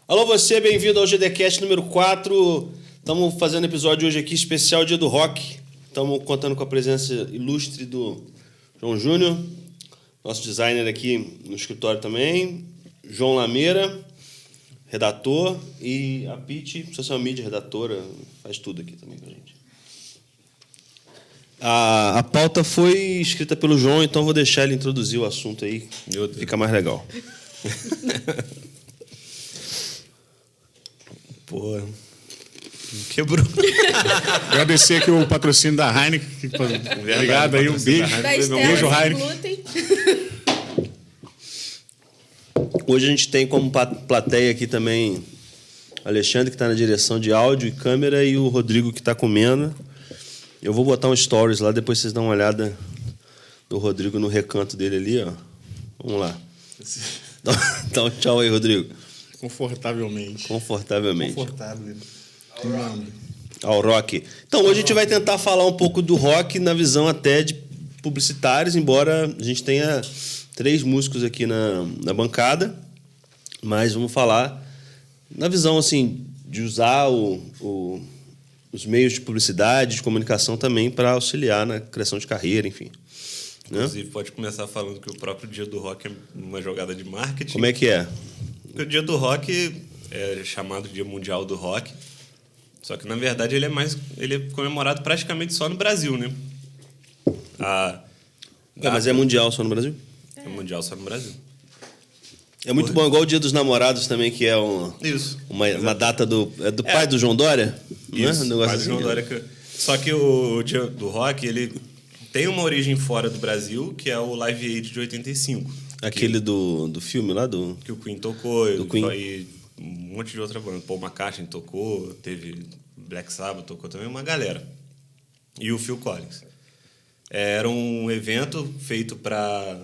Alô você, bem-vindo ao GDcast número 4. Estamos fazendo episódio hoje aqui especial Dia do Rock. Estamos contando com a presença ilustre do João Júnior, nosso designer aqui no escritório também, João Lameira, redator, e a Pete, social media, redatora, faz tudo aqui também com a gente. A pauta foi escrita pelo João, então vou deixar ele introduzir o assunto aí, fica mais legal. Pô, quebrou. Agradecer aqui o patrocínio da Heineken. Obrigado aí, um beijo. Um beijo, Heineken. Hoje a gente tem como plateia aqui também Alexandre, que está na direção de áudio e câmera, e o Rodrigo, que está comendo. Eu vou botar um stories lá, depois vocês dão uma olhada no Rodrigo no recanto dele ali, ó. Vamos lá. Dá um tchau aí, Rodrigo. Confortavelmente. Confortável. Ao rock. Então, hoje a gente vai tentar falar um pouco do rock na visão até de publicitários, embora a gente tenha 3 músicos aqui na bancada, mas vamos falar na visão assim de usar os meios de publicidade, de comunicação também para auxiliar na criação de carreira, enfim. Inclusive, pode começar falando que o próprio Dia do Rock é uma jogada de marketing. Como é que é? O Dia do Rock é chamado Dia Mundial do Rock, só que, na verdade, ele é comemorado praticamente só no Brasil, né? Mas é mundial só no Brasil? É mundial só no Brasil. É muito bom, igual o Dia dos Namorados também, que é uma data do pai do João Dória? Isso, né? pai do João Dória. Só que o Dia do Rock, ele tem uma origem fora do Brasil, que é o Live Aid de 85. Aquele do filme lá do... Que o Queen tocou, Queen. E um monte de outra banda. Paul McCartney tocou, teve Black Sabbath, tocou também uma galera. E o Phil Collins. Era um evento feito para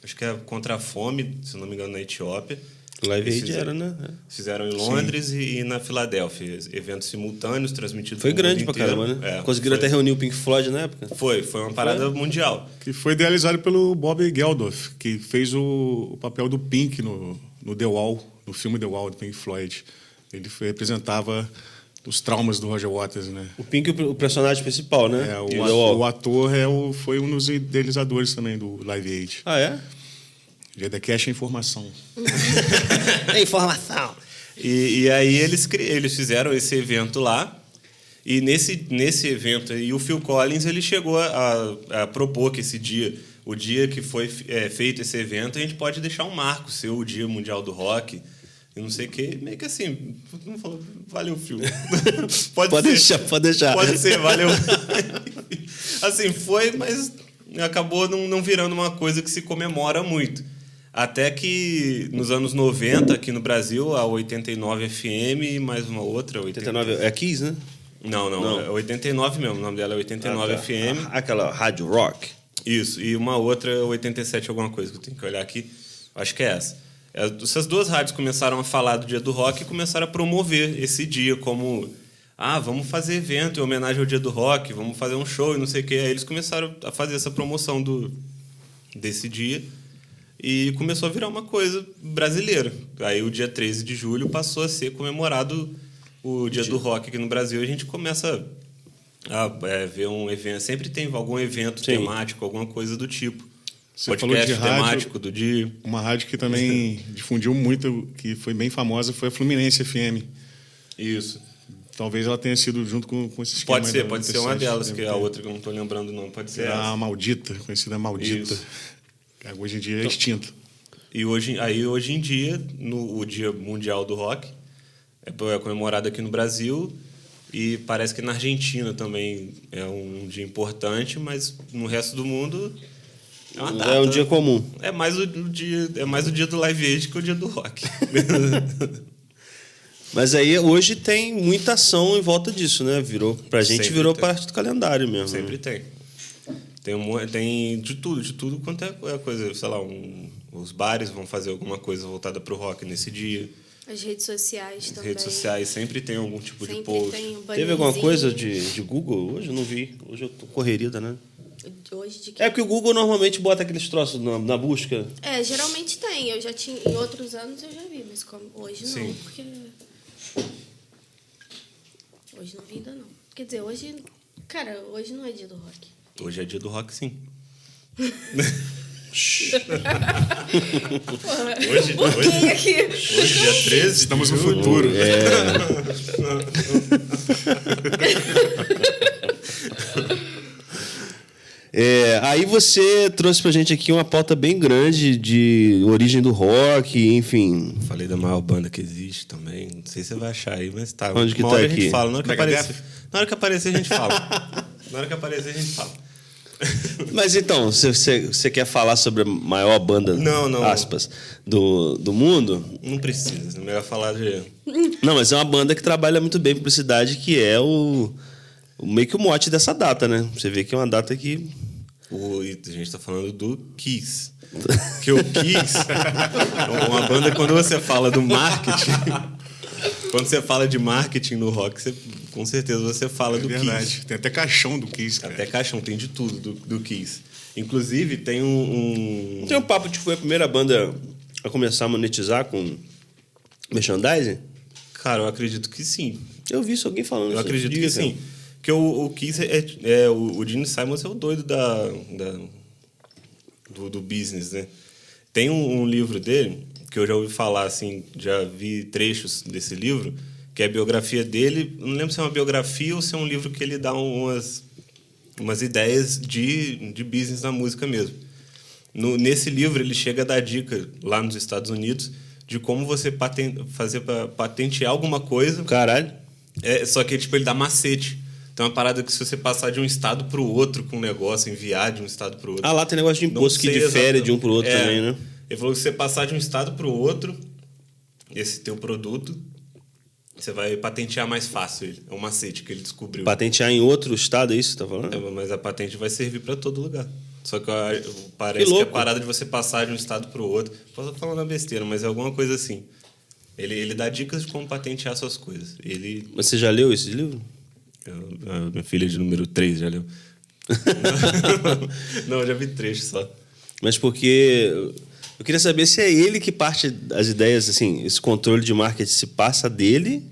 acho que é contra a fome, se não me engano, na Etiópia. Live Aid era, né? Fizeram em Londres e na Filadélfia. Eventos simultâneos, transmitidos Foi pro grande mundo pra inteiro. caramba, né? Conseguiram até reunir o Pink Floyd na época? Foi uma parada mundial. Que foi idealizado pelo Bob Geldof, que fez o papel do Pink no The Wall, no filme The Wall, do Pink Floyd. Ele representava os traumas do Roger Waters, né? O Pink, o personagem principal, né? O ator foi um dos idealizadores também do Live Aid. Ah, é? GDcast é informação. É informação. E aí eles fizeram esse evento lá. E nesse evento aí, o Phil Collins ele chegou a propor que esse dia, o dia que foi feito esse evento, a gente pode deixar um marco, ser o Dia Mundial do Rock. E não sei o quê, meio que assim, não falou, valeu, Phil. Pode deixar. Pode ser, valeu. Assim, foi, mas acabou não virando uma coisa que se comemora muito. Até que nos anos 90, aqui no Brasil, a 89 FM e mais uma outra. 89 é Kiss, né? Não, é 89 mesmo, o nome dela é 89 FM. Aquela Rádio Rock. Isso, e uma outra 87 alguma coisa, que eu tenho que olhar aqui. Acho que é essa. Essas 2 rádios começaram a falar do Dia do Rock e começaram a promover esse dia como... vamos fazer evento em homenagem ao Dia do Rock, vamos fazer um show e não sei o quê. Aí eles começaram a fazer essa promoção desse dia e começou a virar uma coisa brasileira. Aí o dia 13 de julho passou a ser comemorado o Dia do Rock aqui no Brasil. E a gente começa a ver um evento. Sempre tem algum evento temático, alguma coisa do tipo. Você podcast falou de rádio, temático do dia. Uma rádio que também difundiu muito, que foi bem famosa, foi a Fluminense FM. Isso. Talvez ela tenha sido junto com esse esquema. Pode ser uma delas, que é a outra que eu não estou lembrando o nome. Pode ser a essa. Maldita, conhecida Maldita. Isso. Hoje em dia é extinta. E hoje em dia, o Dia Mundial do Rock é comemorado aqui no Brasil e parece que na Argentina também é um dia importante, mas no resto do mundo é uma data. É um dia comum. É mais o dia do Live Aid que o dia do rock. Mas aí hoje tem muita ação em volta disso, né? Pra gente Sempre virou tem. parte do calendário mesmo. Sempre tem. Tem de tudo quanto é coisa. Sei lá, os bares vão fazer alguma coisa voltada para o rock nesse dia. As redes sociais As também. redes sociais sempre tem algum tipo de Sempre post. tem um Teve alguma bannerzinho. coisa de Google? Hoje eu não vi. Hoje eu tô correria, né? Hoje de que... É porque o Google normalmente bota aqueles troços na busca. Geralmente tem. Eu já tinha... Em outros anos eu já vi, mas como hoje não, Sim. porque... Hoje não vi ainda, não. Quer dizer, hoje... Cara, hoje não é dia do rock. Hoje é dia do rock, sim. Porra, Hoje, buguei aqui. hoje dia 13 Estamos no de julho. futuro. Aí você trouxe pra gente aqui uma pauta bem grande de origem do rock, enfim. Falei da maior banda que existe também. Não sei se você vai achar aí, mas tá. Onde que Uma tá hora aqui? a gente fala. Na hora que Megadeth? aparecer, na hora que aparecer, a gente fala. Na hora que aparecer, a gente fala. Mas então, você quer falar sobre a maior banda, Não. aspas, do mundo? Não precisa. É melhor falar de... Não, mas é uma banda que trabalha muito bem publicidade, que é meio que o mote dessa data, né? Você vê que é uma data que... A gente está falando do Kiss. Que o Kiss é uma banda, quando você fala do marketing... Quando você fala de marketing no rock, com certeza você fala do verdade. Kiss. Tem até caixão do Kiss, cara. Até caixão, tem de tudo do Kiss. Inclusive, tem Tem um papo de que foi a primeira banda a começar a monetizar com merchandising? Cara, eu acredito que sim. Eu vi isso alguém falando. Eu isso acredito outro dia, que sim. cara. Porque o Kiss o Gene Simmons é o doido do business, né? Tem um livro dele que eu já ouvi falar, assim, já vi trechos desse livro, que é a biografia dele. Não lembro se é uma biografia ou se é um livro que ele dá umas ideias de business na música mesmo. Nesse livro, ele chega a dar dica lá nos Estados Unidos de como você fazer para patentear alguma coisa. Caralho. Só que tipo, ele dá macete. Então é uma parada que se você passar de um estado para o outro com um negócio, enviar de um estado para o outro... Ah, lá tem negócio de Não imposto que sei difere exato. de um pro outro também, né? Ele falou que se você passar de um estado para o outro, esse teu produto, você vai patentear mais fácil ele. É um macete que ele descobriu. Patentear em outro estado, é isso que você tá falando? Mas a patente vai servir para todo lugar. Só que parece que a parada de você passar de um estado para o outro... Posso estar falando uma besteira, mas é alguma coisa assim. Ele dá dicas de como patentear suas coisas. Mas você já leu esse livro? Minha filha de número 3 já leu. Não, eu já vi trecho só. Mas porque... Eu queria saber se é ele que parte as ideias, assim, esse controle de marketing se passa dele,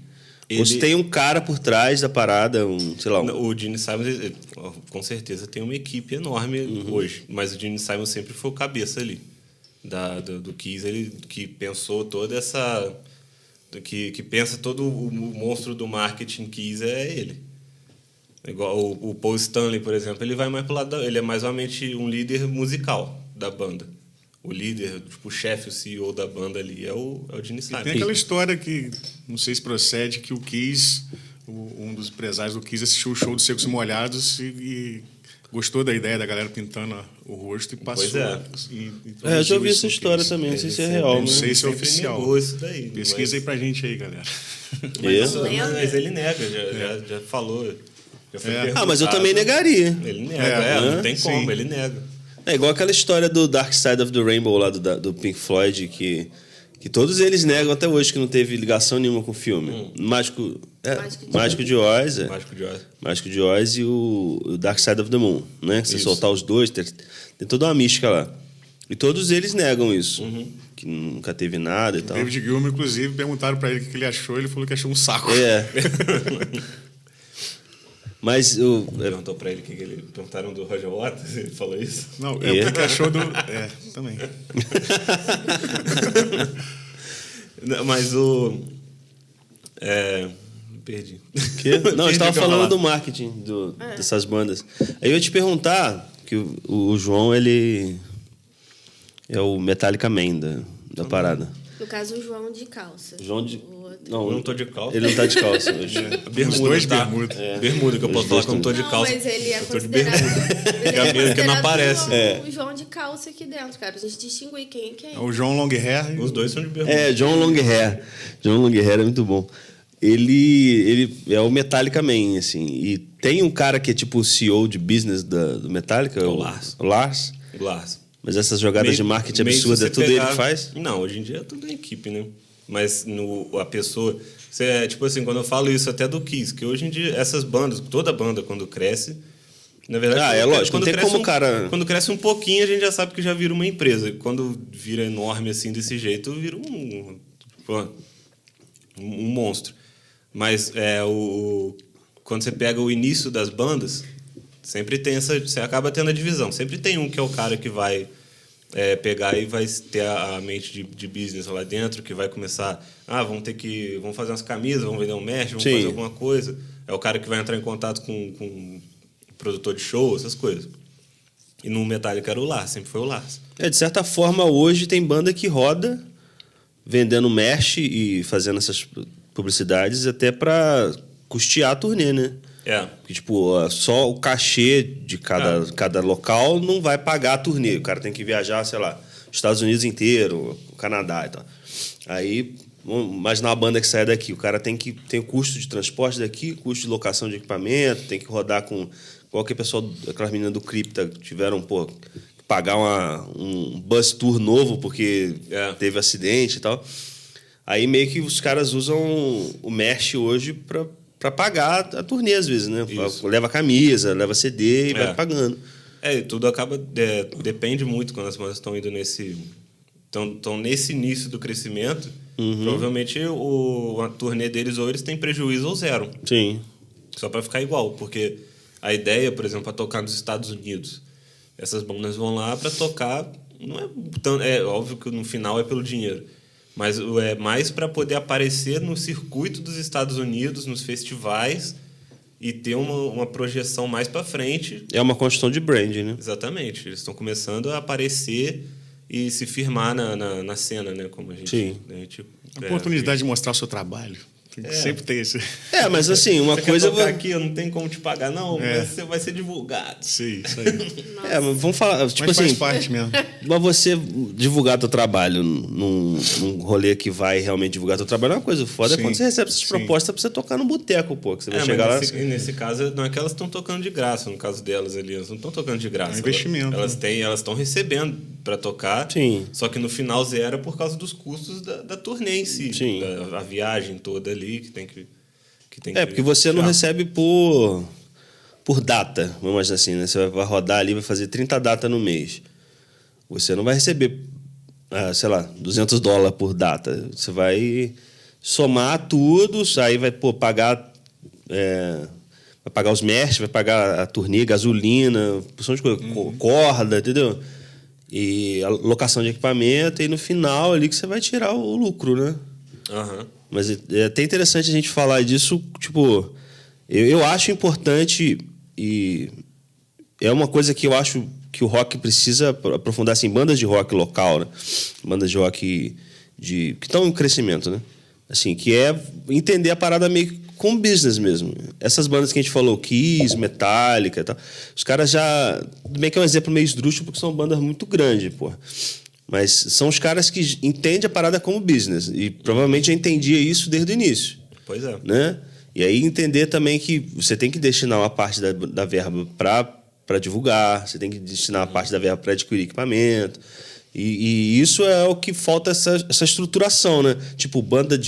ou se tem um cara por trás da parada, sei lá... O Gene Simmons, com certeza, tem uma equipe enorme hoje. Mas o Gene Simmons sempre foi o cabeça ali. Do Kiss, ele que pensou toda essa... Que pensa todo o monstro do marketing Kiss é ele. Igual o Paul Stanley, por exemplo, ele vai mais pro lado ele é mais ou menos um líder musical da banda. O líder, tipo, o chefe, o CEO da banda ali é o Gene Simmons. Tem aquela história que, não sei se procede, que o Kiss, um dos empresários do Kiss, assistiu o show dos Secos e Molhados e gostou da ideia da galera pintando o rosto e passou. Pois é. eu já ouvi essa história também, não sei se é real, Não mas... sei se é Sempre oficial. negou isso daí, Pesquisa aí pra gente aí, galera. Mas ele nega, já falou. Já foi Ah, mas eu perguntado. também negaria. Ele nega, não tem como, sim. ele nega. É igual aquela história do Dark Side of the Rainbow lá do Pink Floyd, que todos eles negam até hoje que não teve ligação nenhuma com o filme. Mágico de Oz, Mágico de Oz e o Dark Side of the Moon, né? Que você soltar os dois, tem toda uma mística lá. E todos eles negam isso. Que nunca teve nada e tal. David Gilmour, inclusive, perguntaram pra ele o que ele achou, ele falou que achou um saco. Mas Perguntou pra ele perguntaram do Roger Waters, ele falou isso. Não, o que achou do... também. Não, mas perdi. Não, eu estava Perdi o que eu ia falando falar. do marketing dessas bandas. Aí eu ia te perguntar que o João, ele é o Metallica Man da parada. No caso, o João de calça. João de... O outro. Não, Eu não tô de calça. Ele não tá de calça hoje. Bermuda, Os dois tá? bermuda. Bermuda, que eu posso falar que eu não tô de Não, calça. mas ele é Eu tô de considerado... Ele Que a minha que não aparece. O João de calça aqui dentro, cara. A gente distingue quem é quem. O João Long Hair. Os dois são de bermuda. John Longhair. John Longhair é muito bom. Ele é o Metallica Man, assim. E tem um cara que é tipo o CEO de business do Metallica. o Lars. O Lars. Glass. Mas essas jogadas de marketing Meio que absurdas, você é tudo ele pegar- que faz? Não, hoje em dia é tudo em equipe, né? Mas a pessoa... tipo assim, quando eu falo isso até do Kiss, que hoje em dia essas bandas, toda banda quando cresce, Na verdade, é lógico, não tem cresce como o cara... Quando cresce um pouquinho, a gente já sabe que já vira uma empresa. Quando vira enorme assim, desse jeito, vira um monstro. Mas quando você pega o início das bandas, sempre tem você acaba tendo a divisão. Sempre tem um que é o cara que vai pegar e vai ter a mente de business lá dentro, que vai começar... vamos fazer umas camisas, vamos vender um merch, vamos fazer alguma coisa. É o cara que vai entrar em contato com produtor de show, essas coisas. E no Metallica era o Lars, sempre foi o Lars. De certa forma, hoje tem banda que roda vendendo merch e fazendo essas publicidades até para custear a turnê, né? Porque, tipo, só o cachê de cada local não vai pagar a turnê. O cara tem que viajar, sei lá, Estados Unidos inteiro, o Canadá e tal. Aí, vamos imaginar uma banda que sai daqui. O cara tem o custo de transporte daqui, custo de locação de equipamento, tem que rodar com... Qualquer pessoal, aquelas meninas do Cripta tiveram, que pagar um bus tour novo porque teve acidente e tal. Aí meio que os caras usam o merch hoje para pagar a turnê, às vezes, né? Isso. Leva camisa, leva CD e vai pagando. E tudo acaba... depende muito quando as bandas estão indo nesse... Estão nesse início do crescimento. Provavelmente a turnê deles ou eles têm prejuízo ou zero. Sim. Só para ficar igual, porque... A ideia, por exemplo, para tocar nos Estados Unidos. Essas bandas vão lá para tocar... É óbvio que no final é pelo dinheiro. Mas é mais para poder aparecer no circuito dos Estados Unidos, nos festivais, e ter uma projeção mais para frente. É uma construção de brand, né? Exatamente. Eles estão começando a aparecer e se firmar na cena, né? Como a gente... Sim. A oportunidade de mostrar o seu trabalho. Sempre tem esse. Mas assim, uma você coisa. Quer tocar aqui, eu não tenho como te pagar, não, mas você vai ser divulgado. Sim, isso aí. Mas vamos falar. Tipo mas assim. Faz parte mesmo. Mas você divulgar teu trabalho num rolê que vai realmente divulgar teu trabalho é uma coisa foda. É quando você recebe essas propostas pra você tocar no boteco, que você vai chegar lá. Nesse caso, não é que elas estão tocando de graça, no caso delas ali. Elas não estão tocando de graça. É investimento. Elas estão recebendo para tocar. Sim. Só que no final zera por causa dos custos da turnê em si. Sim. A viagem toda ali que tem que porque você não recebe por data, vamos imaginar assim, né? Você vai rodar ali, vai fazer 30 datas no mês. Você não vai receber, sei lá, $200 por data. Você vai somar tudo, aí vai pagar... vai pagar os merch, vai pagar a turnê, gasolina, porção de coisa, corda, entendeu? E a locação de equipamento, e no final ali que você vai tirar o lucro, né? Mas é até interessante a gente falar disso, tipo, eu acho importante e é uma coisa que eu acho que o rock precisa aprofundar, assim, bandas de rock local, né? Bandas de rock que estão em crescimento, né? Assim, que é entender a parada meio com business mesmo. Essas bandas que a gente falou, Kiss, Metallica e tal, os caras já... Tudo bem que é um exemplo meio esdrúxulo, porque são bandas muito grandes, pô. Mas são os caras que entendem a parada como business. E provavelmente já entendia isso desde o início. Pois é. Né? E aí entender também que você tem que destinar uma parte da verba para divulgar, você tem que destinar uma parte da verba para adquirir equipamento. E isso é o que falta, essa estruturação, né? Tipo, banda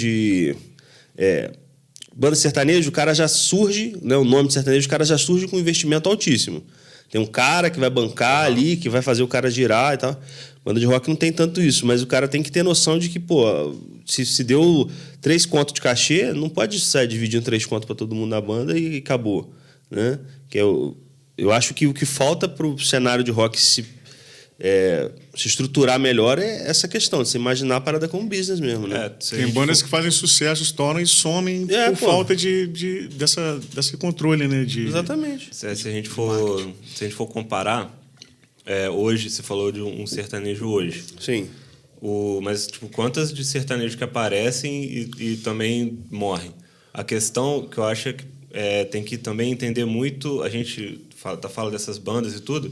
sertaneja, o cara já surge, né? O nome de sertanejo, o cara já surge com um investimento altíssimo. Tem um cara que vai bancar ali, que vai fazer o cara girar e tal. Banda de rock não tem tanto isso, mas o cara tem que ter noção de que, se deu 3 contos de cachê, não pode sair dividindo 3 contos para todo mundo na banda e acabou, né? Que eu acho que o que falta para o cenário de rock se estruturar melhor é essa questão, de se imaginar a parada como business mesmo, né? Tem bandas que fazem sucesso, estouram e somem por falta desse controle, né? Exatamente. Se a gente for comparar, hoje, você falou de um sertanejo hoje. Sim. Mas, tipo, quantas de sertanejo que aparecem e também morrem? A questão que eu acho é que tem que também entender muito... A gente fala dessas bandas e tudo,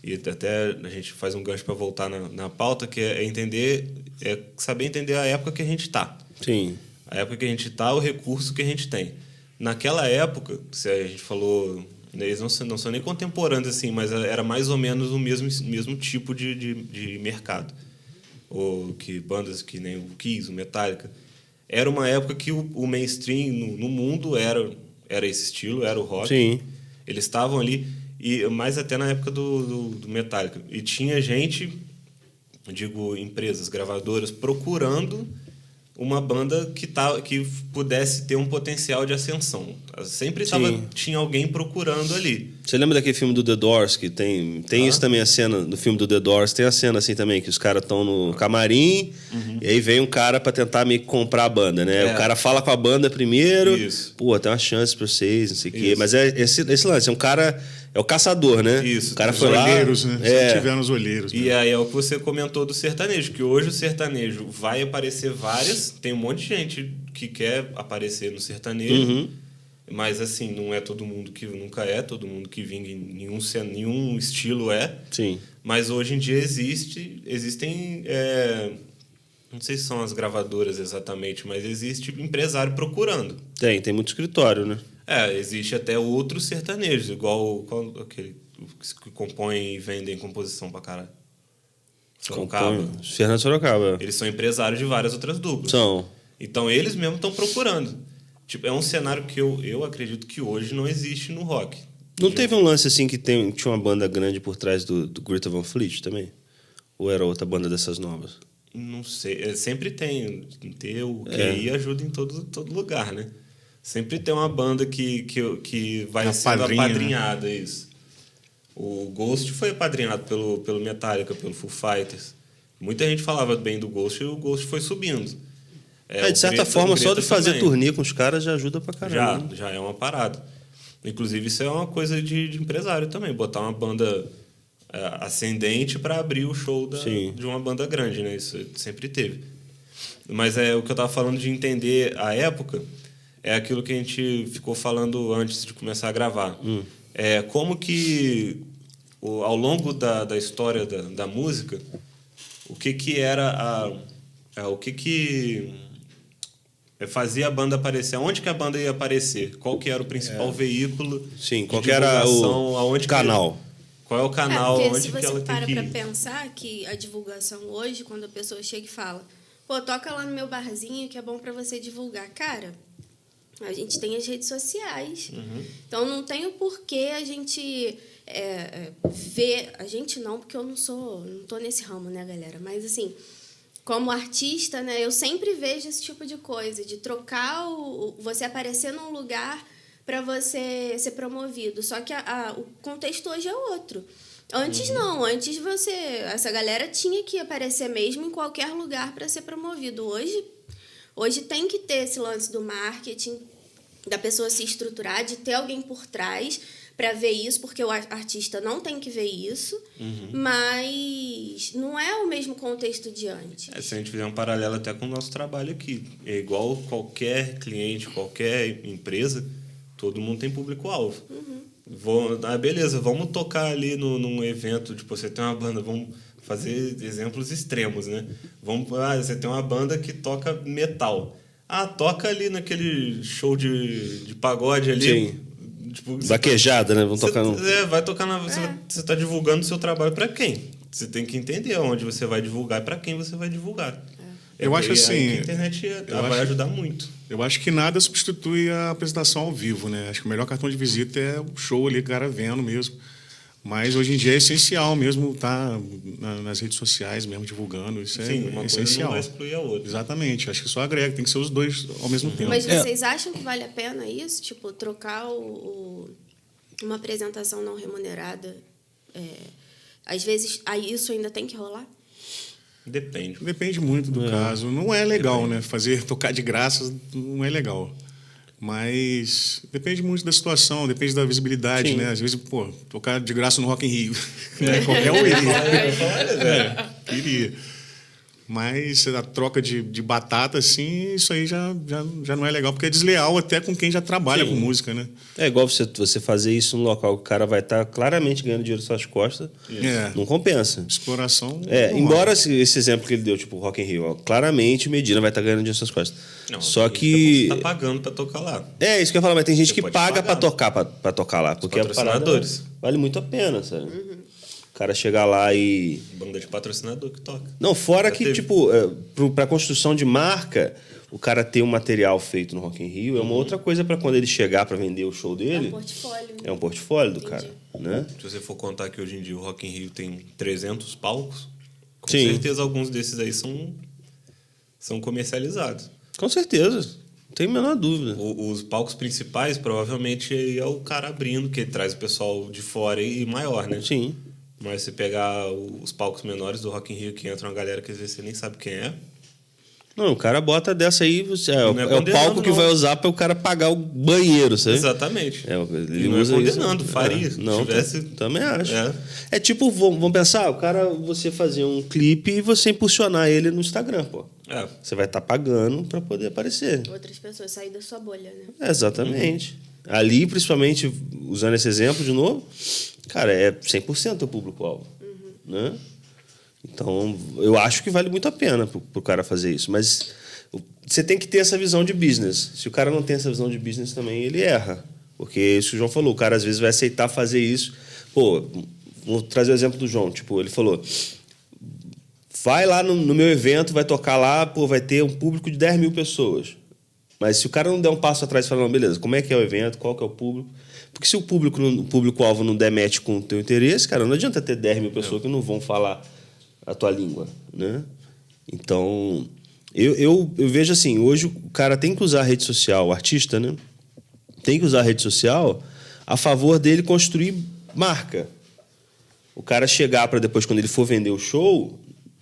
e até a gente faz um gancho para voltar na pauta, que saber entender a época que a gente está. Sim. A época que a gente está, o recurso que a gente tem. Naquela época, se a gente falou... Eles não são nem contemporâneos, assim, mas era mais ou menos o mesmo tipo de mercado. Ou que bandas que nem o Kiss, o Metallica. Era uma época que o mainstream no mundo era esse estilo, era o rock. Sim. Eles estavam ali. E mais até na época do Metallica. E tinha gente, digo, empresas, gravadoras, procurando uma banda que pudesse ter um potencial de ascensão. Sempre tinha alguém procurando ali. Você lembra daquele filme do The Doors, que tem isso também, a cena do filme do The Doors, tem a cena assim também, que os caras estão no camarim, e aí vem um cara pra tentar meio que comprar a banda, né? O cara fala com a banda primeiro, pô, tem uma chance pra vocês, não sei o quê. Mas é esse lance, é um cara... É o caçador, né? Isso. O cara Os foi lá... olheiros, né? Se tiver nos olheiros. E aí é o que você comentou do sertanejo, que hoje o sertanejo vai aparecer várias... Tem um monte de gente que quer aparecer no sertanejo, mas assim, não é todo mundo que nunca é, todo mundo que vinga em nenhum estilo é. Sim. Mas hoje em dia existem... não sei se são as gravadoras exatamente, mas existe empresário procurando. Tem muito escritório, né? Existe até outros sertanejos, igual aquele que compõem e vendem composição pra caralho. Sorocaba. Fernando Sorocaba. Eles são empresários de várias outras duplas. São. Então eles mesmos estão procurando. Tipo, é um cenário que eu acredito que hoje não existe no rock. Não teve um lance assim que tinha uma banda grande por trás do Greta Van Fleet também? Ou era outra banda dessas novas? Não sei. Sempre tem. Ter o QI ajuda em todo lugar, né? Sempre tem uma banda que vai sendo apadrinhada, né? Isso. O Ghost foi apadrinhado pelo Metallica, pelo Foo Fighters. Muita gente falava bem do Ghost e o Ghost foi subindo. De certa forma, só de fazer turnê com os caras já ajuda pra caramba. Já é uma parada. Inclusive, isso é uma coisa de empresário também. Botar uma banda ascendente para abrir o show de uma banda grande, né? Isso sempre teve. Mas o que eu tava falando de entender a época... É aquilo que a gente ficou falando antes de começar a gravar. Como que, ao longo da história da música, o que era o que fazia a banda aparecer? Aonde que a banda ia aparecer? Qual que era o principal veículo? Sim, qual que era o canal? Qual é o canal? Porque onde se que você ela para tem que pra ir? pensar que a divulgação hoje, quando a pessoa chega e fala, pô, toca lá no meu barzinho que é bom pra você divulgar. Cara... A gente tem as redes sociais. Então, não tem o porquê a gente ver... A gente não, porque eu não tô nesse ramo, né, galera? Mas, assim, como artista, né, eu sempre vejo esse tipo de coisa, de trocar você aparecer num lugar para você ser promovido. Só que o contexto hoje é outro. Antes não, antes essa galera tinha que aparecer mesmo em qualquer lugar para ser promovido. Hoje tem que ter esse lance do marketing, da pessoa se estruturar, de ter alguém por trás para ver isso, porque o artista não tem que ver isso, mas não é o mesmo contexto de antes. Se a gente fizer um paralelo até com o nosso trabalho aqui, é igual qualquer cliente, qualquer empresa, todo mundo tem público-alvo. Beleza, vamos tocar ali num evento, tipo, você tem uma banda, vamos fazer exemplos extremos, né? Você tem uma banda que toca metal. Toca ali naquele show de pagode ali. Sim. Tipo, Vaquejada, né? Vamos tocar vai tocar Você está divulgando o seu trabalho para quem? Você tem que entender onde você vai divulgar e para quem você vai divulgar. Eu acho assim... A internet vai ajudar muito. Eu acho que nada substitui a apresentação ao vivo, né? Acho que o melhor cartão de visita é o show ali, o cara vendo mesmo. Mas hoje em dia é essencial mesmo estar nas redes sociais mesmo divulgando. Isso Sim, é uma essencial. coisa não vai excluir a outra. Exatamente. Acho que só agrega, tem que ser os dois ao mesmo tempo. Mas vocês acham que vale a pena isso? Tipo, trocar uma apresentação não remunerada? Às vezes, isso ainda tem que rolar? Depende. Depende muito do caso. Não é legal, né? Tocar de graça não é legal. Mas depende muito da situação, depende da visibilidade, né? Às vezes, tocar de graça no Rock in Rio. Qualquer um iria. Iria. Mas a troca de batata, assim, isso aí já não é legal, porque é desleal até com quem já trabalha com música, né? É igual você fazer isso num local que o cara vai estar claramente ganhando dinheiro nas suas costas, não compensa. Exploração. Embora esse exemplo que ele deu, tipo Rock in Rio, claramente o Medina vai estar ganhando dinheiro nas suas costas. Não, só que... Você tá pagando para tocar lá. Isso que eu ia falar, mas tem gente que paga pagar. para tocar lá, porque a parada vale muito a pena, sabe? O cara chegar lá e... Banda de patrocinador que toca. Não, fora Já que, teve. tipo, pra construção de marca, o cara ter um material feito no Rock in Rio é uma outra coisa para quando ele chegar para vender o show É dele. um portfólio. Né? É um portfólio do Entendi. cara, né? Se você for contar que hoje em dia o Rock in Rio tem 300 palcos, com Sim. certeza alguns desses aí são comercializados. Com certeza. Não tem a menor dúvida. Os palcos principais, provavelmente, aí é o cara abrindo, que traz o pessoal de fora e maior, né? Sim. Mas se pegar os palcos menores do Rock in Rio, que entra uma galera que às vezes você nem sabe quem é. Não, o cara bota dessa aí, Não é o palco condenando, que não. vai usar para o cara pagar o banheiro, sabe? Exatamente. Ele E não é usa condenando, isso. faria. Não, Tivesse... também acho. É. É tipo, vamos pensar, o cara, você fazer um clipe e você impulsionar ele no Instagram, pô. É. Você vai estar pagando para poder aparecer. Outras pessoas sair da sua bolha, né? Exatamente. Ali, principalmente, usando esse exemplo de novo, cara, é 100% o público-alvo. Né? Então, eu acho que vale muito a pena pro cara fazer isso. Mas você tem que ter essa visão de business. Se o cara não tem essa visão de business também, ele erra. Porque é isso que o João falou. O cara, às vezes, vai aceitar fazer isso. Pô, vou trazer o exemplo do João. Tipo, ele falou... Vai lá no meu evento, vai tocar lá, pô, vai ter um público de 10 mil pessoas. Mas se o cara não der um passo atrás e falar, não, beleza, como é que é o evento, qual que é o público? Porque se o público-alvo não der match com o teu interesse, cara, não adianta ter 10 mil pessoas que não vão falar a tua língua, né? Então, eu vejo assim, hoje o cara tem que usar a rede social, o artista, né? Tem que usar a rede social a favor dele construir marca. O cara chegar para depois, quando ele for vender o show,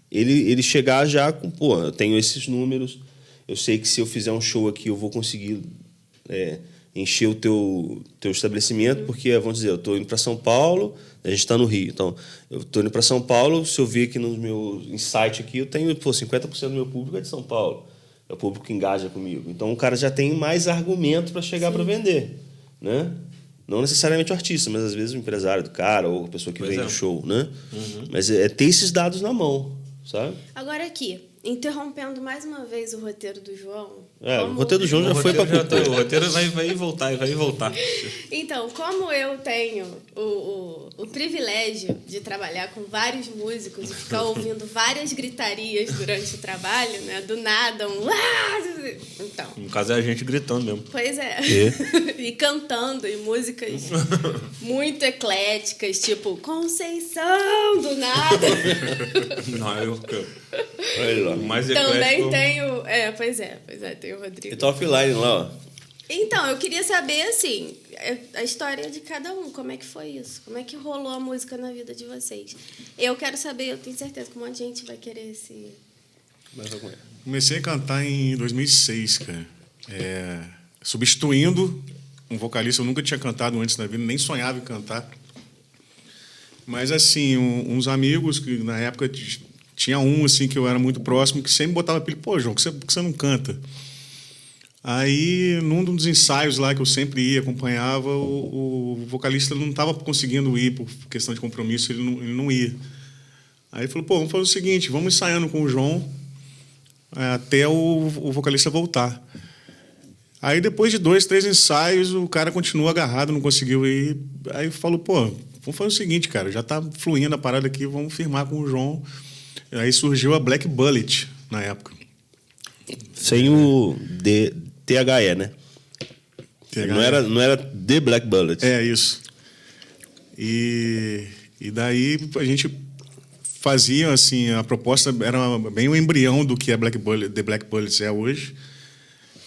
ele chegar já com, pô, eu tenho esses números, eu sei que se eu fizer um show aqui eu vou conseguir encher o teu estabelecimento, porque, vamos dizer, eu estou indo para São Paulo, a gente está no Rio, então eu estou indo para São Paulo, se eu ver aqui no meu insight aqui, eu tenho 50% do meu público é de São Paulo, é o público que engaja comigo. Então o cara já tem mais argumento para chegar para vender, né? Não necessariamente o artista, mas às vezes o empresário do cara ou a pessoa que vende o show, né? Mas é ter esses dados na mão, sabe? Agora aqui, interrompendo mais uma vez o roteiro do João. O roteiro do João já foi para O roteiro vai voltar, vai voltar. Então, como eu tenho o privilégio de trabalhar com vários músicos e ficar ouvindo várias gritarias durante o trabalho, né? Do nada, Então, No caso é a gente gritando mesmo. pois é. E cantando, e músicas muito ecléticas, tipo Conceição, do nada. Não, Olha lá. o mais Também eclético... tenho... Pois é, tem o Rodrigo. Ele tá offline lá, ó. Então, eu queria saber, assim, a história de cada um. Como é que foi isso? Como é que rolou a música na vida de vocês? Eu quero saber, eu tenho certeza que um monte de gente vai querer esse... Comecei a cantar em 2006, cara. Substituindo um vocalista, eu nunca tinha cantado antes na vida, nem sonhava em cantar. Mas, assim, uns amigos que na época tinha um assim que eu era muito próximo que sempre botava pilha, pô, João, por que você não canta? Aí, num dos ensaios lá que eu sempre ia, acompanhava, o vocalista não estava conseguindo ir por questão de compromisso, ele não ia. Aí ele falou, pô, vamos fazer o seguinte, vamos ensaiando com o João até o vocalista voltar. Aí, depois de 2, 3 ensaios, o cara continua agarrado, não conseguiu ir. Aí falou, pô, vamos fazer o seguinte, cara, já tá fluindo a parada aqui, vamos firmar com o João. Aí surgiu a Black Bullet, na época. Sem o THE, né? Não era The Black Bullet. É, isso. E daí a gente fazia, assim, a proposta era bem o embrião do que é The Black Bullets é hoje.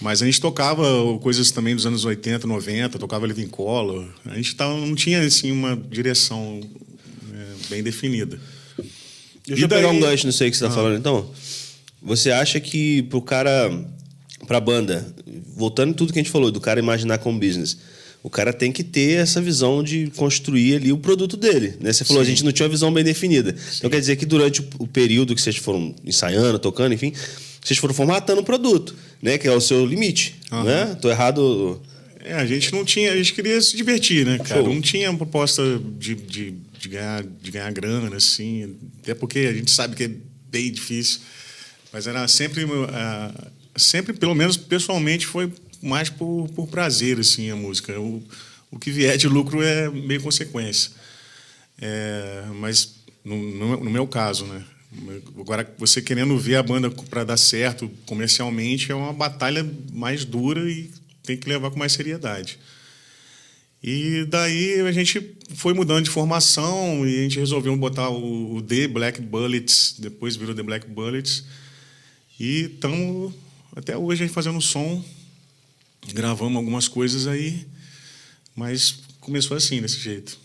Mas a gente tocava coisas também dos anos 80, 90, tocava Living Colour. A gente não tinha, assim, uma direção bem definida. Deixa eu pegar um gancho nisso aí que você está falando, então. Você acha que pra banda, voltando em tudo que a gente falou, do cara imaginar como business, o cara tem que ter essa visão de construir ali o produto dele, né? Você falou, a gente não tinha uma visão bem definida. Sim. Então quer dizer que durante o período que vocês foram ensaiando, tocando, enfim, vocês foram formatando um produto, né? Que é o seu limite, né? Tô errado... A gente não tinha... A gente queria se divertir, né, cara? Show. Não tinha uma proposta de ganhar grana, assim. Até porque a gente sabe que é bem difícil. Mas era sempre, pelo menos pessoalmente, foi mais por prazer, assim, a música. O que vier de lucro é meio consequência. Mas No meu caso, né? Agora, você querendo ver a banda para dar certo comercialmente é uma batalha mais dura e tem que levar com mais seriedade. E daí a gente foi mudando de formação e a gente resolveu botar o The Black Bullets, depois virou The Black Bullets. E estamos até hoje aí fazendo som, gravamos algumas coisas aí, mas começou assim, desse jeito.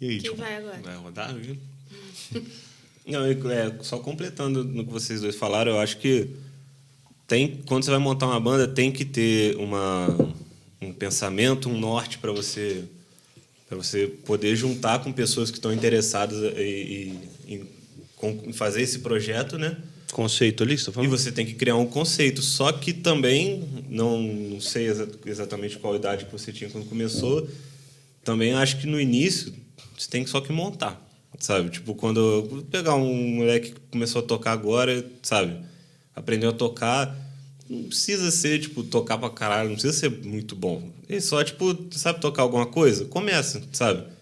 E aí, Quem vai agora? Vai rodar, viu? Não, só completando no que vocês dois falaram, eu acho que quando você vai montar uma banda, tem que ter um pensamento, um norte para você poder juntar com pessoas que estão interessadas em fazer esse projeto, né? Conceito ali, você tá E falando? você tem que criar um conceito. Só que também, não sei exatamente qual idade que você tinha quando começou, também acho que no início você tem só que montar, sabe? Tipo, quando eu pegar um moleque que começou a tocar agora, sabe? Aprendeu a tocar, não precisa ser, tipo, tocar pra caralho, não precisa ser muito bom. É só, tipo, sabe tocar alguma coisa? Começa, sabe?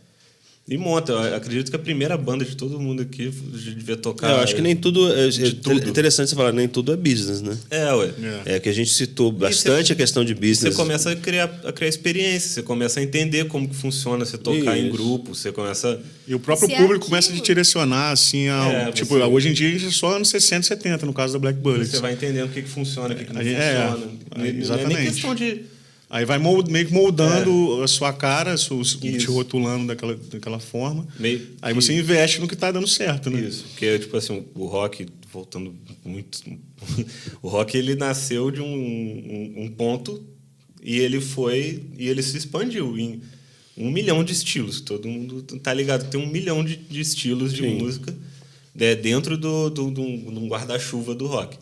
E monta. Eu acredito que a primeira banda de todo mundo aqui devia tocar. Eu acho que nem tudo. É tudo. interessante você falar, nem tudo é business, né? Ué. É que a gente citou bastante a questão de business. Você começa a criar experiência, você começa a entender como que funciona você tocar em Isso. grupo, você começa... E o próprio Ser público ativo. começa a te direcionar, assim, tipo, hoje em dia a gente é só anos 60 e 70, no caso da Black Bullets. Você vai entendendo o que funciona, o que não exatamente. funciona. Não é nem questão de... Aí vai meio que moldando a sua cara, te rotulando daquela forma. Aí você investe no que está dando certo, né? Isso, porque, tipo assim, o rock, voltando muito... O rock, ele nasceu de um ponto e ele se expandiu em 1 milhão de estilos. Todo mundo tá ligado, tem 1 milhão de estilos de música dentro de um guarda-chuva do rock.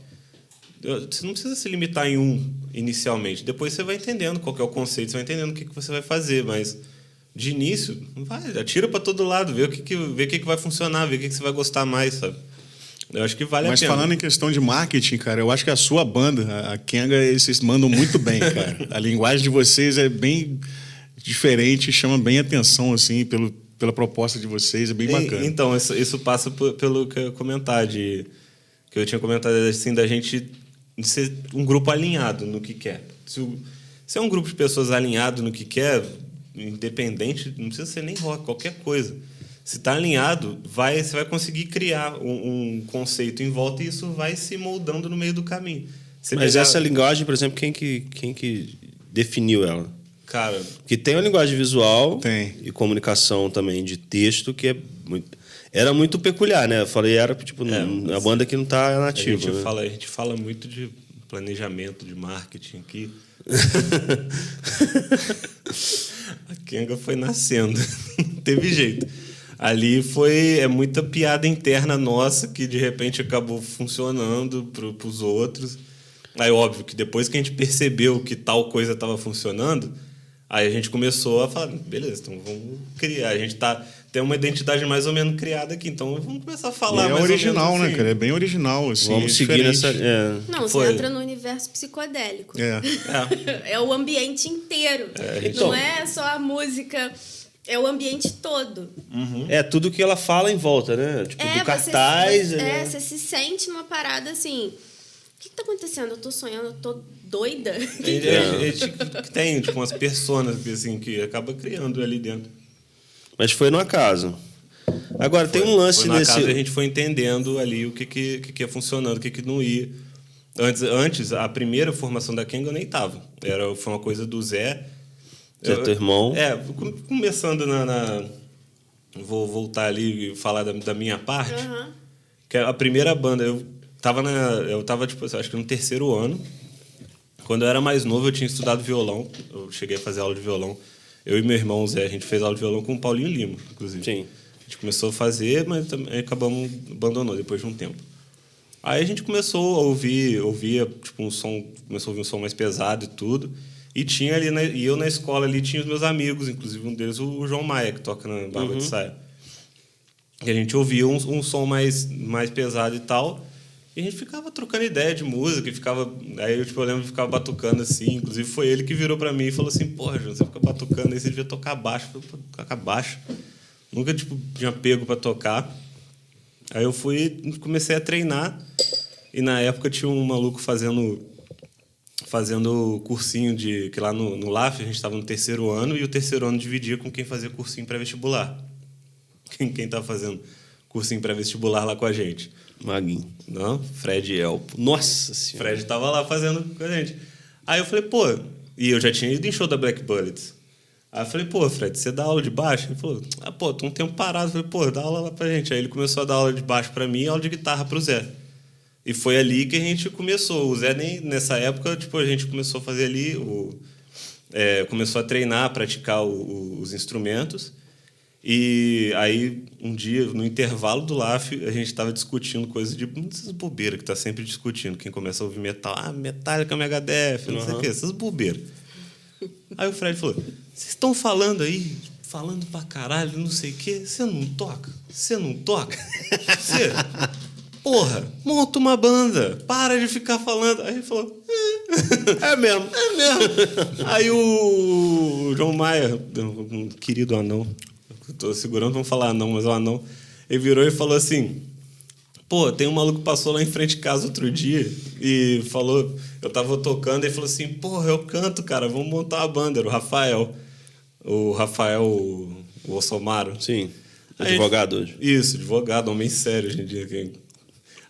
Você não precisa se limitar em um inicialmente. Depois você vai entendendo qual que é o conceito, você vai entendendo o que você vai fazer, mas de início, atira para todo lado, vê o que vai funcionar, vê o que você vai gostar mais, sabe? Eu acho que vale a pena. Mas falando em questão de marketing, cara, eu acho que a sua banda, a Kenga, vocês mandam muito bem, cara. A linguagem de vocês é bem diferente, chama bem atenção, assim, pela proposta de vocês, é bem bacana. Então, isso passa pelo que eu tinha comentado, assim, da gente ser um grupo alinhado no que quer. Se é um grupo de pessoas alinhado no que quer, independente, não precisa ser nem rock, qualquer coisa. Se está alinhado, você vai conseguir criar um conceito em volta e isso vai se moldando no meio do caminho. Mas essa linguagem, por exemplo, quem que definiu ela? Cara... Porque tem uma linguagem visual Tem. E comunicação também de texto que era muito peculiar, né? Eu falei, era tipo a banda que não está nativa. A gente fala muito de planejamento, de marketing aqui. A Kenga foi nascendo, não teve jeito. Ali é muita piada interna nossa que de repente acabou funcionando para os outros. Aí, óbvio que depois que a gente percebeu que tal coisa estava funcionando, aí a gente começou a falar, beleza, então vamos criar. A gente tem uma identidade mais ou menos criada aqui, então vamos começar a falar mais original, ou menos assim. né, cara? É bem original, assim. Vamos seguir nessa... Não, você entra no universo psicodélico. É o ambiente inteiro. Não é só a música, é o ambiente todo. É tudo que ela fala em volta, né? Tipo, do cartaz... Você se sente numa parada assim... O que está acontecendo? Eu tô sonhando, eu tô doida? Tem tipo, umas personas assim, que acaba criando ali dentro. Mas foi no acaso. Agora, tem um lance nesse... nesse... a gente foi entendendo ali o que ia funcionando, o que não ia. Antes, a primeira formação da Kenga eu nem tava. Foi uma coisa do Zé. Zé, teu irmão. Começando Vou voltar ali e falar da minha parte. Que a primeira banda... Eu tava, tipo, acho que no 3º ano. Quando eu era mais novo, eu tinha estudado violão. Eu cheguei a fazer aula de violão. Eu e meu irmão, Zé, a gente fez aula de violão com o Paulinho Lima, inclusive. Sim. A gente começou a fazer, mas também abandonou depois de um tempo. Aí a gente começou a ouvia tipo, começou a ouvir um som mais pesado e tudo. E tinha ali, e eu na escola ali tinha os meus amigos, inclusive um deles, o João Maia, que toca na Barba de Saia. E a gente ouvia um som mais pesado e tal. E a gente ficava trocando ideia de música e ficava... Aí eu lembro de ficar batucando assim. Inclusive foi ele que virou pra mim e falou assim, porra, João, você fica batucando aí, você devia tocar baixo. Eu falei, tocar baixo? Nunca, tipo, tinha pego para tocar. Aí eu comecei a treinar. E na época tinha um maluco fazendo cursinho que lá no LAF a gente estava no 3º ano e o 3º ano dividia com quem fazia cursinho pré-vestibular. Quem tá fazendo cursinho pré-vestibular lá com a gente? Maguinho. Não? Fred Elpo. Nossa Senhora. Fred tava lá fazendo com a gente. Aí eu falei, pô... E eu já tinha ido em show da Black Bullets. Aí eu falei, pô, Fred, você dá aula de baixo? Ele falou, tô um tempo parado. Eu falei, pô, dá aula lá pra gente. Aí ele começou a dar aula de baixo pra mim e aula de guitarra pro Zé. E foi ali que a gente começou. O Zé, nem nessa época, tipo, a gente começou a fazer ali... começou a treinar, a praticar os instrumentos. E aí, um dia, no intervalo do LAF, a gente estava discutindo coisas de... Essas bobeiras que tá sempre discutindo. Quem começa a ouvir metal... Metallica, Megadeth, não sei o quê. Essas bobeiras. Aí o Fred falou... Vocês estão falando aí... Falando pra caralho, não sei o quê. Você não toca? Você não toca? Você... Porra, monta uma banda. Para de ficar falando. Aí ele falou... É mesmo. É mesmo. Aí o João Maia, um querido anão... Tô segurando, vamos falar anão, mas é um anão. Ele virou e falou assim... Pô, tem um maluco que passou lá em frente de casa outro dia e falou... Eu tava tocando e ele falou assim... Porra, eu canto, cara, vamos montar uma banda. Era o Rafael. O Ossomaro. Sim, advogado hoje. Isso, advogado, homem sério hoje em dia.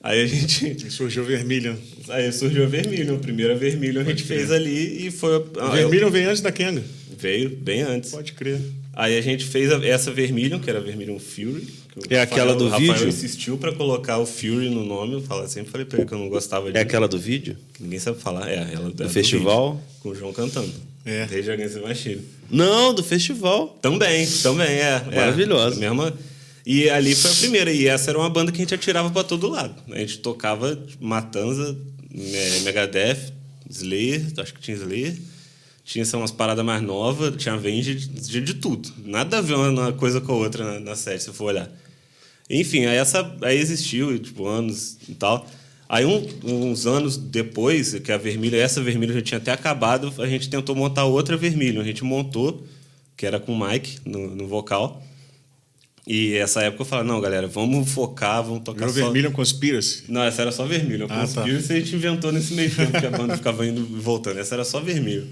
Aí a gente... Surgiu o Vermilion. Aí surgiu a Vermilion. A primeira Vermilion a gente fez ali e foi... O Vermilion veio antes da Kenga. Veio bem antes. Pode crer. Aí a gente fez essa Vermilion, que era a Vermilion Fury. É aquela do vídeo? O Rafael insistiu pra colocar o Fury no nome. Eu sempre falei pra ele que eu não gostava de... É aquela do vídeo? Que ninguém sabe falar. Ela do festival? Vídeo, com o João cantando. É. Desde Against the Machine. Não, do festival. Também, é. Maravilhosa. Mesma... E ali foi a primeira. E essa era uma banda que a gente atirava pra todo lado. A gente tocava Matanza, Megadeth, Slayer, acho que tinha Slayer. Tinha umas paradas mais novas, tinha Avenged, de tudo. Nada a ver uma coisa com a outra na série, se for olhar. Enfim, aí existiu, tipo, anos e tal. Aí, uns anos depois, que essa Vermilion já tinha até acabado, a gente tentou montar outra Vermilion. A gente montou, que era com o Mike no vocal. E essa época eu falei, não, galera, vamos focar, vamos tocar Era só... Vermilion Conspiracy? Não, essa era só Vermilion. Conspiracy a gente inventou nesse meio tempo, que a banda ficava indo e voltando. Essa era só Vermilion.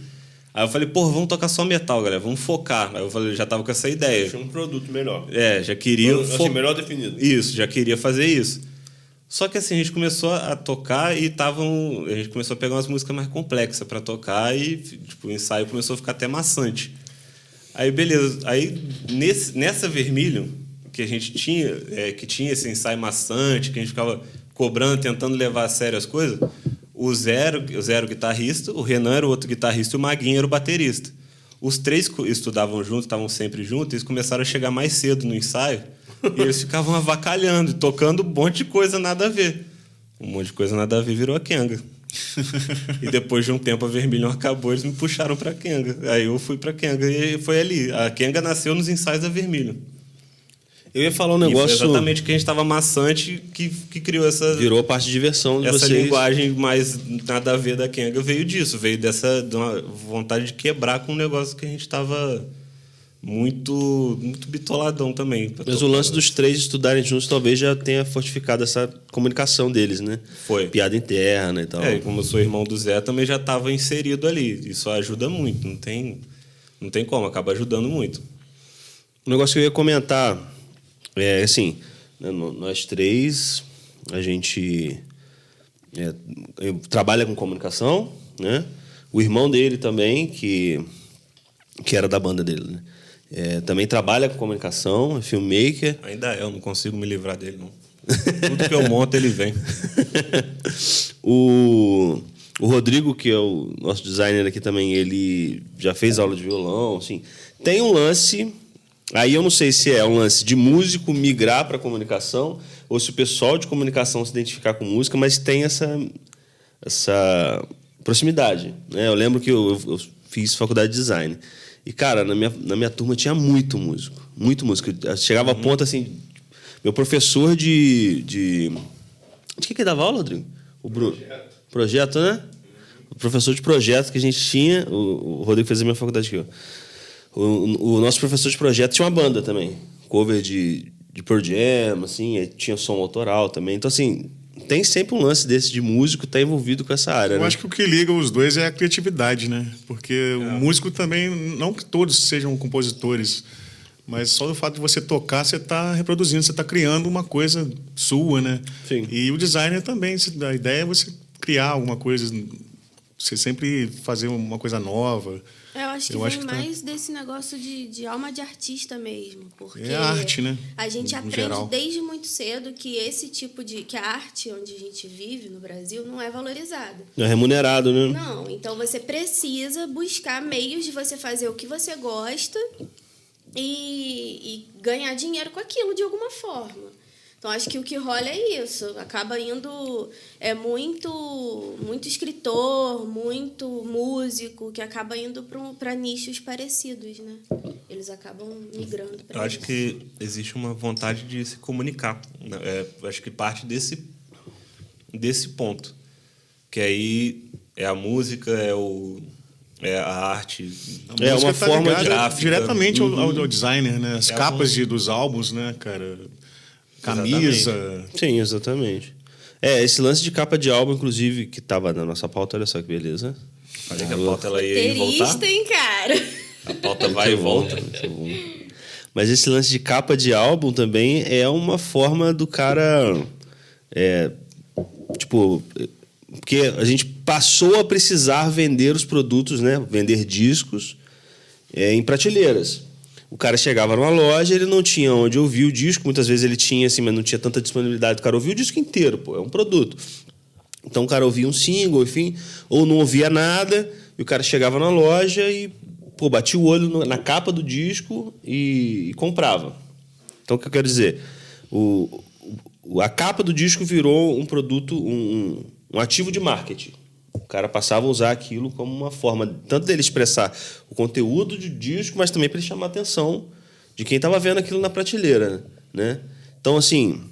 Aí eu falei, porra, vamos tocar só metal, galera, vamos focar. Aí eu falei, já tava com essa ideia. Tinha um produto melhor. Já queria... melhor definido. Isso, já queria fazer isso. Só que assim, a gente começou a tocar e a gente começou a pegar umas músicas mais complexas para tocar e tipo, o ensaio começou a ficar até maçante. Aí, beleza. Aí, nessa Vermilion, que a gente tinha, que tinha esse ensaio maçante, que a gente ficava cobrando, tentando levar a sério as coisas, o Zero era o guitarrista, o Renan era o outro guitarrista e o Maguinho era o baterista. Os três estudavam juntos, estavam sempre juntos, eles começaram a chegar mais cedo no ensaio e eles ficavam avacalhando, tocando um monte de coisa nada a ver. Um monte de coisa nada a ver virou a Kenga. E depois de um tempo a Vermilion acabou, eles me puxaram pra Kenga. Aí eu fui pra Kenga e foi ali. A Kenga nasceu nos ensaios da Vermilion. Eu ia falar um negócio... E foi exatamente que a gente estava maçante que criou essa... Virou a parte de diversão de essa vocês. linguagem mais nada a ver da Kenga veio disso. Veio de uma vontade de quebrar com um negócio que a gente estava muito bitoladão também. Mas o lance dos três estudarem juntos talvez já tenha fortificado essa comunicação deles, né? Foi. Piada interna e tal. Como eu sou irmão do Zé, também já estava inserido ali. Isso ajuda muito. Não tem como, acaba ajudando muito. Um negócio que eu ia comentar... assim, né, nós três, a gente trabalha com comunicação, né? O irmão dele também, que era da banda dele, né? Também trabalha com comunicação, é filmmaker. Ainda eu não consigo me livrar dele, não. Tudo que eu monto, ele vem. O Rodrigo, que é o nosso designer aqui também, ele já fez aula de violão, assim. Tem um lance... Aí eu não sei se é um lance de músico migrar para comunicação ou se o pessoal de comunicação se identificar com música, mas tem essa proximidade, né? Eu lembro que eu fiz faculdade de design. E, cara, na minha turma tinha muito músico. Muito músico. Chegava a ponto, assim... Meu professor de que dava aula, Rodrigo? O Bruno. Projeto, né? O professor de projeto que a gente tinha... O Rodrigo fez a minha faculdade aqui, ó. O nosso professor de projeto tinha uma banda também, cover de Pearl Jam, assim, aí tinha som autoral também. Então, assim, tem sempre um lance desse de músico estar envolvido com essa área. Eu né? acho que o que liga os dois é a criatividade, né? Porque o músico também, não que todos sejam compositores, mas só o fato de você tocar, você está reproduzindo, você está criando uma coisa sua, né? Sim. E o designer também, a ideia é você criar alguma coisa, você sempre fazer uma coisa nova. Eu acho que vem mais desse negócio de alma de artista mesmo. Porque é arte, né? A gente No aprende geral. desde muito cedo que esse tipo que a arte onde a gente vive no Brasil não é valorizada. Não é remunerado, né? Não, então você precisa buscar meios de você fazer o que você gosta e ganhar dinheiro com aquilo de alguma forma. Então, acho que o que rola é isso. Acaba indo muito escritor, muito músico, que acaba indo para nichos parecidos, né? Eles acabam migrando para Eu acho que existe uma vontade de se comunicar. Eu acho que parte desse ponto. Que aí é a música, é a arte. A É música uma tá forma ligada gráfica. diretamente ao designer, né? As É capas dos álbuns, né, cara? Camisa. Sim, exatamente. Esse lance de capa de álbum, inclusive, que estava na nossa pauta, olha só que beleza. Falei que a pauta ela ia voltar. roteirista, hein, cara? A pauta vai e volta. Muito bom. Mas esse lance de capa de álbum também é uma forma do cara... porque a gente passou a precisar vender os produtos, né? Vender discos em prateleiras. O cara chegava numa loja, ele não tinha onde ouvir o disco. Muitas vezes ele tinha, assim, mas não tinha tanta disponibilidade. O cara ouvia o disco inteiro, pô, é um produto. Então o cara ouvia um single, enfim, ou não ouvia nada, e o cara chegava na loja e batia o olho na capa do disco e comprava. Então o que eu quero dizer? A capa do disco virou um produto, um ativo de marketing. O cara passava a usar aquilo como uma forma tanto dele expressar o conteúdo do disco, mas também para ele chamar a atenção de quem estava vendo aquilo na prateleira, né? Então, assim,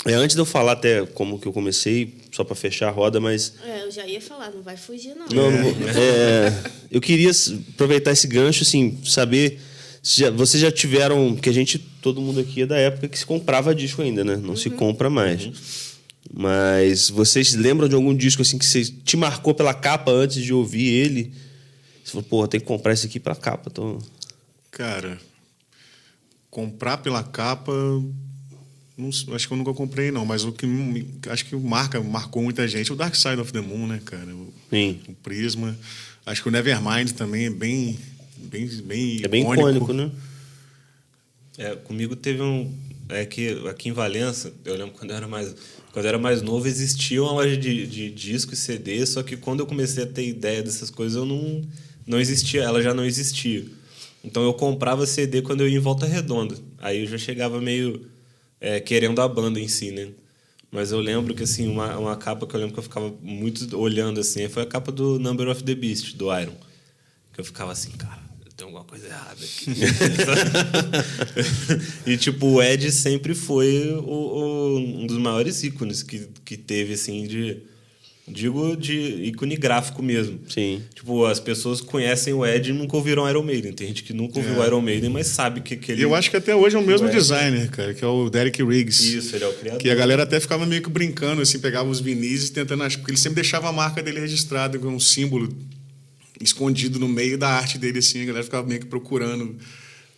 antes de eu falar até como que eu comecei, só para fechar a roda, mas... eu já ia falar, não vai fugir, não. Eu queria aproveitar esse gancho, assim, saber... Vocês já tiveram... Porque todo mundo aqui é da época que se comprava disco ainda, né? Não se compra mais. Mas vocês lembram de algum disco assim que você te marcou pela capa antes de ouvir ele? Você falou, porra, tem que comprar esse aqui pela capa. Então... Cara, comprar pela capa... acho que eu nunca comprei, não. Mas o que acho que marcou muita gente é o Dark Side of the Moon, né, cara? Sim. O Prisma. Acho que o Nevermind também é bem É bem icônico, né? Comigo teve que aqui em Valença, eu lembro quando eu era mais novo, existia uma loja de disco e CD, só que quando eu comecei a ter ideia dessas coisas, eu não existia, ela já não existia. Então eu comprava CD quando eu ia em Volta Redonda. Aí eu já chegava meio querendo a banda em si, né? Mas eu lembro que, assim, uma capa que eu lembro que eu ficava muito olhando, assim, foi a capa do Number of the Beast, do Iron. Que eu ficava assim, cara, tem alguma coisa errada aqui. E, tipo, o Ed sempre foi um dos maiores ícones que teve, assim, de ícone gráfico mesmo. Sim. Tipo, as pessoas conhecem o Ed e nunca ouviram Iron Maiden. Tem gente que nunca ouviu o Iron Maiden, mas sabe que ele... Eu acho que até hoje é o mesmo designer, cara, que é o Derek Riggs. Isso, ele é o criador. Que a galera até ficava meio que brincando, assim, pegava os vinis e tentando... Porque ele sempre deixava a marca dele registrada com um símbolo escondido no meio da arte dele, assim. A galera ficava meio que procurando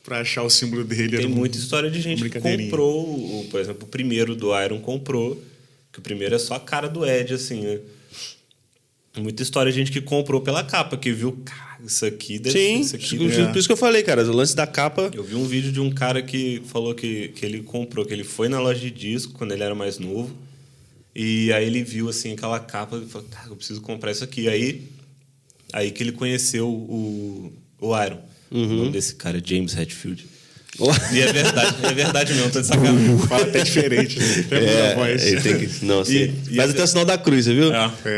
para achar o símbolo dele. Tem muita história de gente que comprou, por exemplo, o primeiro do Iron comprou, que o primeiro é só a cara do Ed, assim, né? Muita história de gente que comprou pela capa, que viu, cara, isso aqui deve ser isso aqui. Por isso que eu falei, cara, o lance da capa... Eu vi um vídeo de um cara que falou que ele comprou, que ele foi na loja de disco quando ele era mais novo, e aí ele viu, assim, aquela capa e falou, cara, eu preciso comprar isso aqui. Aí que ele conheceu o Iron. O nome desse cara é James Hetfield. E é verdade mesmo, tô de sacanagem. Fala até diferente, né? Tem a voz. Ele tem que... Não, assim, faz até o sinal da cruz, você viu?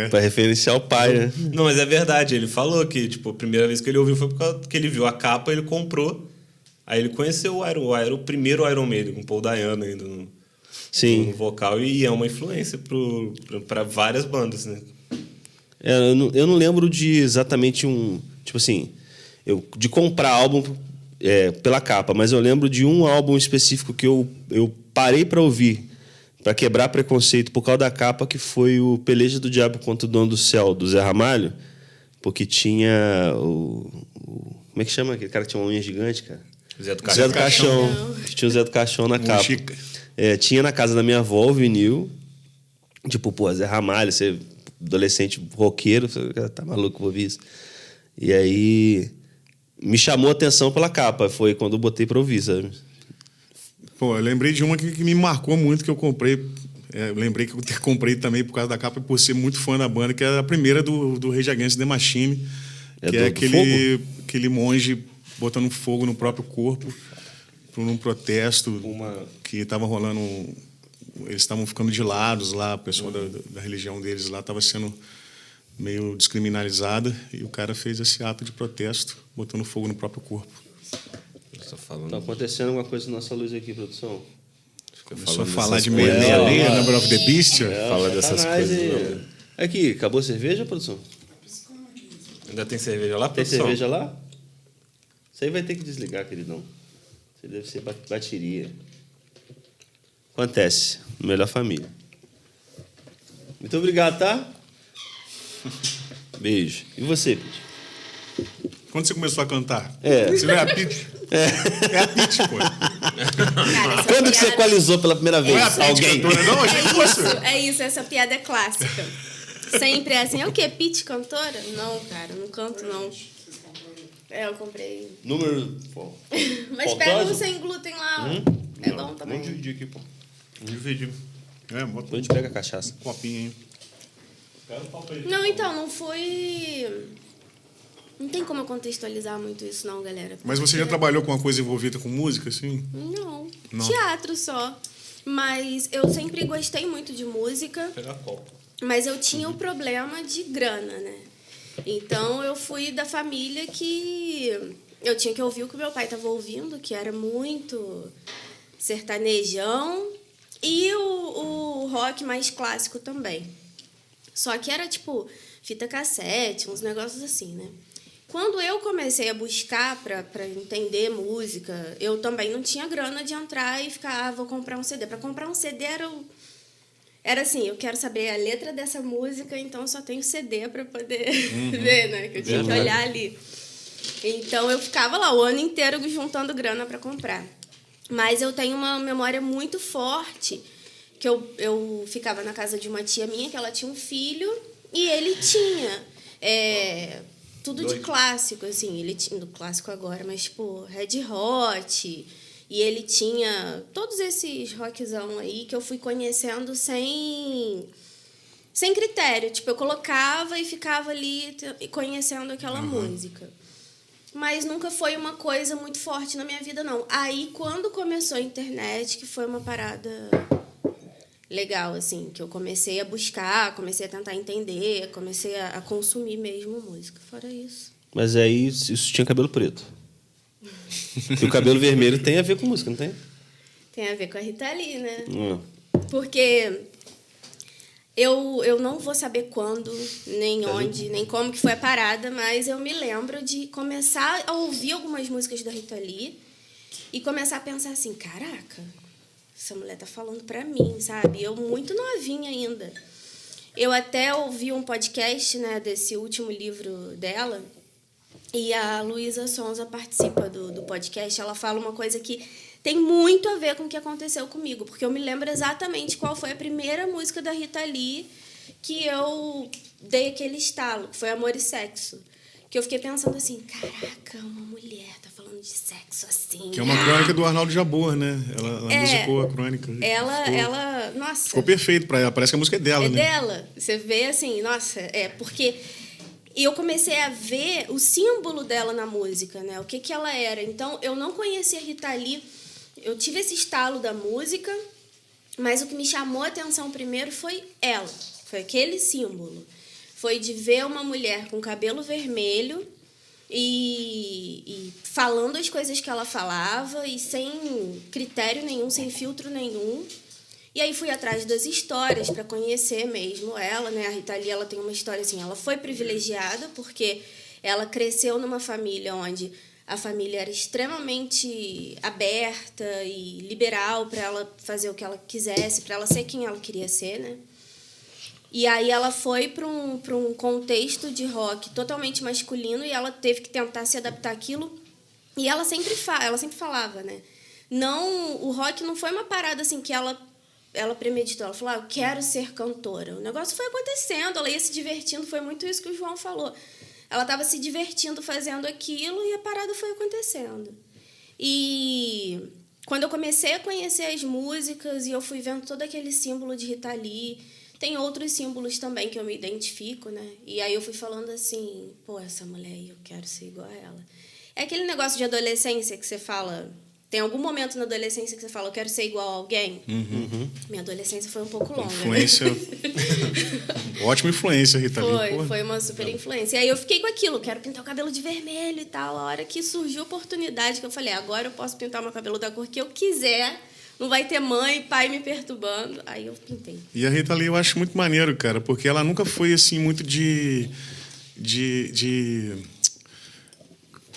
Pra referenciar o pai, né? Não, mas é verdade. Ele falou que, tipo, a primeira vez que ele ouviu foi porque ele viu a capa, ele comprou. Aí ele conheceu o Iron. O primeiro Iron Maiden, com o Paul Dayano ainda no vocal. E é uma influência pra várias bandas, né? Eu não lembro de exatamente tipo assim... de comprar álbum... pela capa, mas eu lembro de um álbum específico que eu parei para ouvir, para quebrar preconceito por causa da capa, que foi o Peleja do Diabo contra o Dono do Céu, do Zé Ramalho, porque tinha como é que chama aquele cara que tinha uma unha gigante, cara? Zé do Zé do Caixão. Caixão. Tinha o Zé do Caixão na capa. Chica. Tinha na casa da minha avó o vinil. Tipo, pô, Zé Ramalho, você adolescente roqueiro, você tá maluco, vou ouvir isso. E aí me chamou a atenção pela capa. Foi quando eu botei pra ouvir, sabe? Pô, eu lembrei de uma que me marcou muito, que eu comprei. Eu lembrei que eu comprei também por causa da capa e por ser muito fã da banda, que é a primeira do Rage Against the Machine, que é aquele monge botando fogo no próprio corpo por um protesto que estava rolando. Eles estavam ficando de lados lá, a pessoa da religião deles lá estava sendo meio descriminalizada e o cara fez esse ato de protesto botando fogo no próprio corpo. Tá acontecendo alguma coisa na nossa luz aqui, produção? Começou a falar de meia-meia, Number of the Beast. Fala dessas coisas. Aqui, acabou a cerveja, produção? Ainda tem cerveja lá, Tem produção? cerveja lá? Isso aí vai ter que desligar, queridão. Isso aí deve ser bateria. Acontece. Melhor família. Muito obrigado, tá? Beijo. E você, Pete? Quando você começou a cantar? Você não é a Pete? É a Pete, pô. Cara, Quando que você equalizou pela primeira vez? Não é a Pete Alguém? cantora, não? Achei que fosse. É isso, essa piada é clássica. Sempre é assim, é o quê? Pitty cantora? Não, cara, não canto, não. Eu comprei. Número... Mas pega um sem glúten lá, ó. É bom também. Vamos dividir aqui, pô. Vamos dividir. Bota A gente pega a cachaça. um copinho aí. Não, então, não foi... Não tem como eu contextualizar muito isso, não, galera. Mas você já trabalhou com uma coisa envolvida com música, assim? Não. Não. Teatro só. Mas eu sempre gostei muito de música. Pegar copo. Mas eu tinha o problema de grana, né? Então eu fui da família que eu tinha que ouvir o que meu pai estava ouvindo, que era muito sertanejão, e o rock mais clássico também. Só que era tipo fita cassete, uns negócios assim, né? Quando eu comecei a buscar para entender música, eu também não tinha grana de entrar e ficar, vou comprar um CD. Para comprar um CD era assim, eu quero saber a letra dessa música, então eu só tenho CD para poder ver, né? Que eu tinha que olhar ali. Então eu ficava lá o ano inteiro juntando grana para comprar. Mas eu tenho uma memória muito forte, que eu ficava na casa de uma tia minha, que ela tinha um filho, e ele tinha tudo de clássico, assim. Ele tinha do clássico agora, mas tipo, Red Hot... E ele tinha todos esses rockzão aí que eu fui conhecendo sem critério. Tipo, eu colocava e ficava ali conhecendo aquela música. Mas nunca foi uma coisa muito forte na minha vida, não. Aí, quando começou a internet, que foi uma parada legal, assim, que eu comecei a buscar, comecei a tentar entender, comecei a consumir mesmo música. Fora isso. Mas aí isso tinha cabelo preto. E o cabelo vermelho tem a ver com música, não tem? Tem a ver com a Rita Lee, né? Porque eu não vou saber quando, nem onde, nem como que foi a parada, mas eu me lembro de começar a ouvir algumas músicas da Rita Lee e começar a pensar assim, caraca, essa mulher tá falando pra mim, sabe? Eu muito novinha ainda. Eu até ouvi um podcast, né, desse último livro dela, e a Luísa Sonza participa do podcast. Ela fala uma coisa que tem muito a ver com o que aconteceu comigo, porque eu me lembro exatamente qual foi a primeira música da Rita Lee que eu dei aquele estalo, que foi Amor e Sexo. Que eu fiquei pensando assim, caraca, uma mulher tá falando de sexo assim. Que é uma crônica do Arnaldo Jabor, né? Ela musicou a crônica. Ela, nossa... Ficou perfeito pra ela, parece que a música é dela, né? É dela. Você vê assim, nossa, porque... E eu comecei a ver o símbolo dela na música, né? O que ela era. Então, eu não conhecia a Rita Lee. Eu tive esse estalo da música, mas o que me chamou a atenção primeiro foi ela. Foi aquele símbolo. Foi de ver uma mulher com cabelo vermelho e falando as coisas que ela falava e sem critério nenhum, sem filtro nenhum. E aí fui atrás das histórias para conhecer mesmo ela, né? A Rita Lee, ela tem uma história assim, ela foi privilegiada porque ela cresceu numa família onde a família era extremamente aberta e liberal para ela fazer o que ela quisesse, para ela ser quem ela queria ser, né? E aí ela foi para um contexto de rock totalmente masculino e ela teve que tentar se adaptar àquilo. E ela sempre falava, né? Não, o rock não foi uma parada assim que ela premeditou. Ela falou, eu quero ser cantora. O negócio foi acontecendo, ela ia se divertindo, foi muito isso que o João falou. Ela estava se divertindo fazendo aquilo e a parada foi acontecendo. E quando eu comecei a conhecer as músicas e eu fui vendo todo aquele símbolo de Rita Lee, tem outros símbolos também que eu me identifico, né? E aí eu fui falando assim, pô, essa mulher aí, eu quero ser igual a ela. É aquele negócio de adolescência que você fala... Tem algum momento na adolescência que você fala, eu quero ser igual a alguém? Uhum. Minha adolescência foi um pouco longa. Influência. Ótima influência, Rita Lee. Foi uma super influência. E aí eu fiquei com aquilo, quero pintar o cabelo de vermelho e tal. A hora que surgiu a oportunidade, que eu falei, agora eu posso pintar meu cabelo da cor que eu quiser. Não vai ter mãe e pai me perturbando. Aí eu pintei. E a Rita Lee eu acho muito maneiro, cara, porque ela nunca foi assim muito de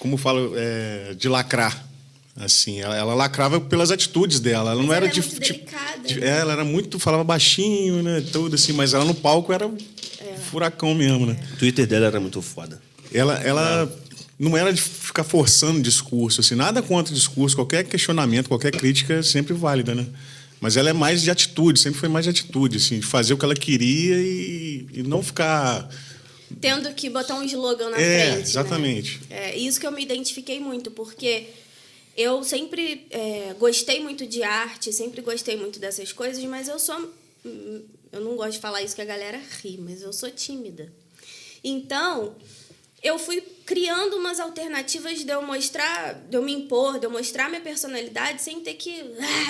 como falo, de lacrar. Assim, ela lacrava pelas atitudes dela. Ela não era muito delicada. Ela era muito, falava baixinho, né, tudo assim, mas ela no palco era furacão mesmo, né? O Twitter dela era muito foda. Ela não era de ficar forçando discurso, assim, nada contra o discurso, qualquer questionamento, qualquer crítica é sempre válida, né? Mas ela é mais de atitude, sempre foi mais de atitude, assim, de fazer o que ela queria e não ficar tendo que botar um slogan na frente. Exatamente. Né? Isso que eu me identifiquei muito, porque eu sempre gostei muito de arte, sempre gostei muito dessas coisas, mas eu não gosto de falar isso que a galera ri, mas eu sou tímida. Então, eu fui criando umas alternativas de eu me impor, de eu mostrar minha personalidade sem ter que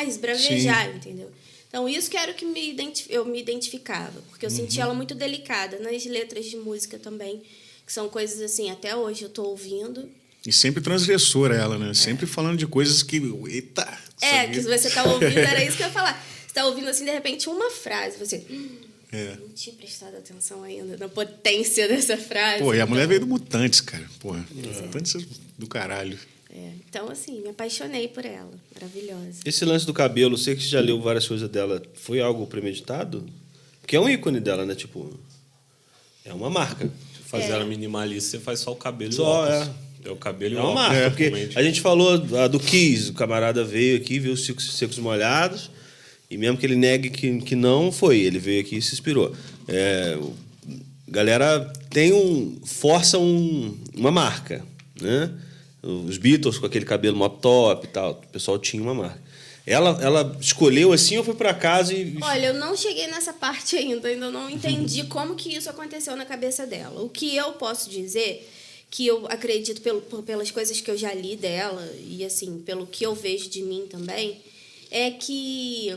esbravejar, entendeu? Então, isso que era o que eu me identificava, porque eu sentia ela muito delicada, nas letras de música também, que são coisas assim, até hoje eu estou ouvindo. E sempre transgressora ela, né? Sempre falando de coisas que... Eita! Que você tá ouvindo, era isso que eu ia falar. Você tá ouvindo, assim, de repente, uma frase, você... Não tinha prestado atenção ainda na potência dessa frase. Pô, e a mulher veio do Mutantes, cara. Porra, Mutantes do caralho. Então, assim, me apaixonei por ela. Maravilhosa. Esse lance do cabelo, sei que você já leu várias coisas dela. Foi algo premeditado? Porque é um ícone dela, né? Tipo, é uma marca. Fazer ela minimalista, você faz só o cabelo só, e o óculos. É o cabelo e o uma óculos. marca, porque a gente falou do Kiss, o camarada veio aqui, viu os Secos e Molhados, e mesmo que ele negue que não foi, ele veio aqui e se inspirou. Galera força uma marca, né? Os Beatles com aquele cabelo mop top e tal, o pessoal tinha uma marca. Ela escolheu assim ou foi para casa e... Olha, eu não cheguei nessa parte ainda não entendi como que isso aconteceu na cabeça dela. O que eu posso dizer, que eu acredito pelas coisas que eu já li dela e assim, pelo que eu vejo de mim também, é que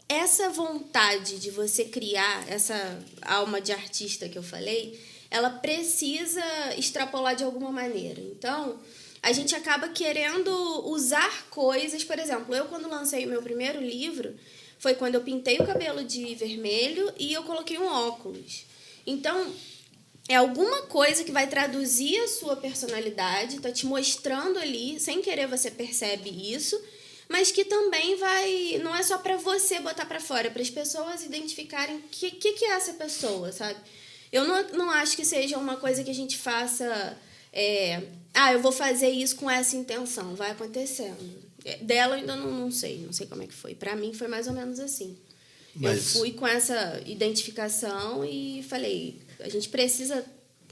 essa vontade de você criar essa alma de artista que eu falei, ela precisa extrapolar de alguma maneira. Então, a gente acaba querendo usar coisas... Por exemplo, eu quando lancei o meu primeiro livro, foi quando eu pintei o cabelo de vermelho e eu coloquei um óculos. Então, é alguma coisa que vai traduzir a sua personalidade, tá te mostrando ali, sem querer você percebe isso, mas que também vai... Não é só para você botar para fora, para as pessoas identificarem o que é essa pessoa, sabe? Eu não acho que seja uma coisa que a gente faça... eu vou fazer isso com essa intenção, vai acontecendo. Dela eu ainda não sei como é que foi. Para mim foi mais ou menos assim. Eu fui com essa identificação e falei, a gente precisa,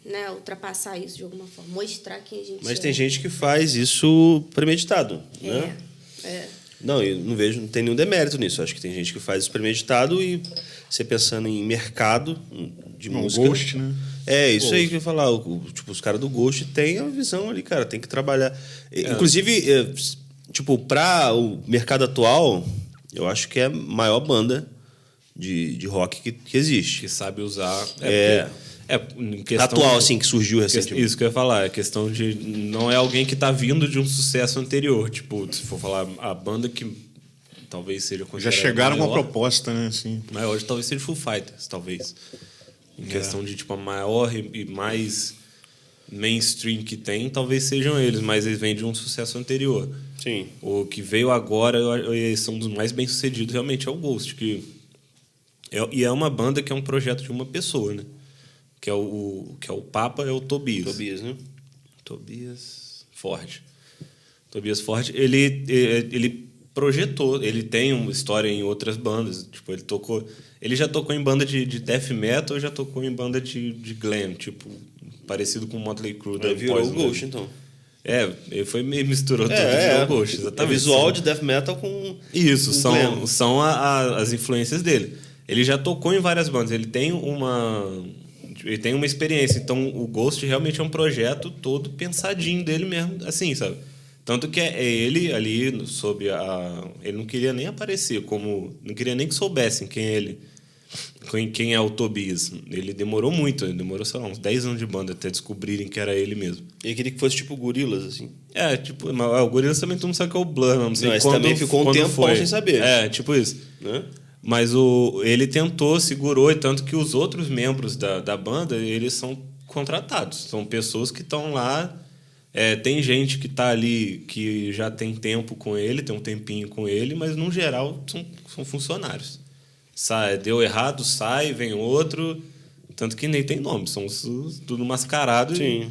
né, ultrapassar isso de alguma forma, mostrar quem a gente é. Mas tem gente que faz isso premeditado, né? Não, eu não tem nenhum demérito nisso. Acho que tem gente que faz isso premeditado e você pensando em mercado de música... Ghost, né? Isso Ghost. Aí que eu ia falar. Tipo, os caras do Ghost têm a visão ali, cara. Tem que trabalhar. Inclusive, para o mercado atual, eu acho que é a maior banda de rock que existe. Que sabe usar... Atual, assim, que surgiu recentemente. Isso que eu ia falar. É questão de... Não é alguém que está vindo de um sucesso anterior. Tipo, se for falar a banda que talvez seja considerada já chegaram maior, com uma proposta, né? Assim. Maior, talvez seja Foo Fighters, talvez. Em questão de, tipo, a maior e mais mainstream que tem, talvez sejam eles, mas eles vêm de um sucesso anterior. Sim. O que veio agora, eles são dos mais bem-sucedidos, realmente é o Ghost, e é uma banda que é um projeto de uma pessoa, né? Que é o Papa, é o Tobias. Tobias, né? Tobias Forte, ele projetou, ele tem uma história em outras bandas, tipo, ele já tocou em banda de death metal, já tocou em banda de glam, tipo, parecido com o Motley Crue da Aí virou Poison, o Ghost, né? então. Ele misturou tudo e virou o Ghost, exatamente. É visual de death metal com... Isso, com glam. são as influências dele. Ele já tocou em várias bandas, ele tem uma experiência. Então, o Ghost realmente é um projeto todo pensadinho dele mesmo, assim, sabe? Tanto que é ele ali ele não queria nem aparecer, não queria nem que soubessem quem é o Tobias. Ele demorou, sei lá, uns 10 anos de banda até descobrirem que era ele mesmo. Ele queria que fosse tipo Gorillaz, assim. Tipo, o Gorillaz também todo mundo sabe que é o Blur, não sei Esse quando, também ficou um quando tempão foi. sem saber. Tipo isso. Né? Mas ele tentou, segurou, e tanto que os outros membros da banda, eles são contratados. São pessoas que estão lá. Tem gente que está ali que já tem tempo com ele, tem um tempinho com ele, mas, no geral, são funcionários. Deu errado, sai, vem outro. Tanto que nem tem nome, são tudo mascarado. Sim.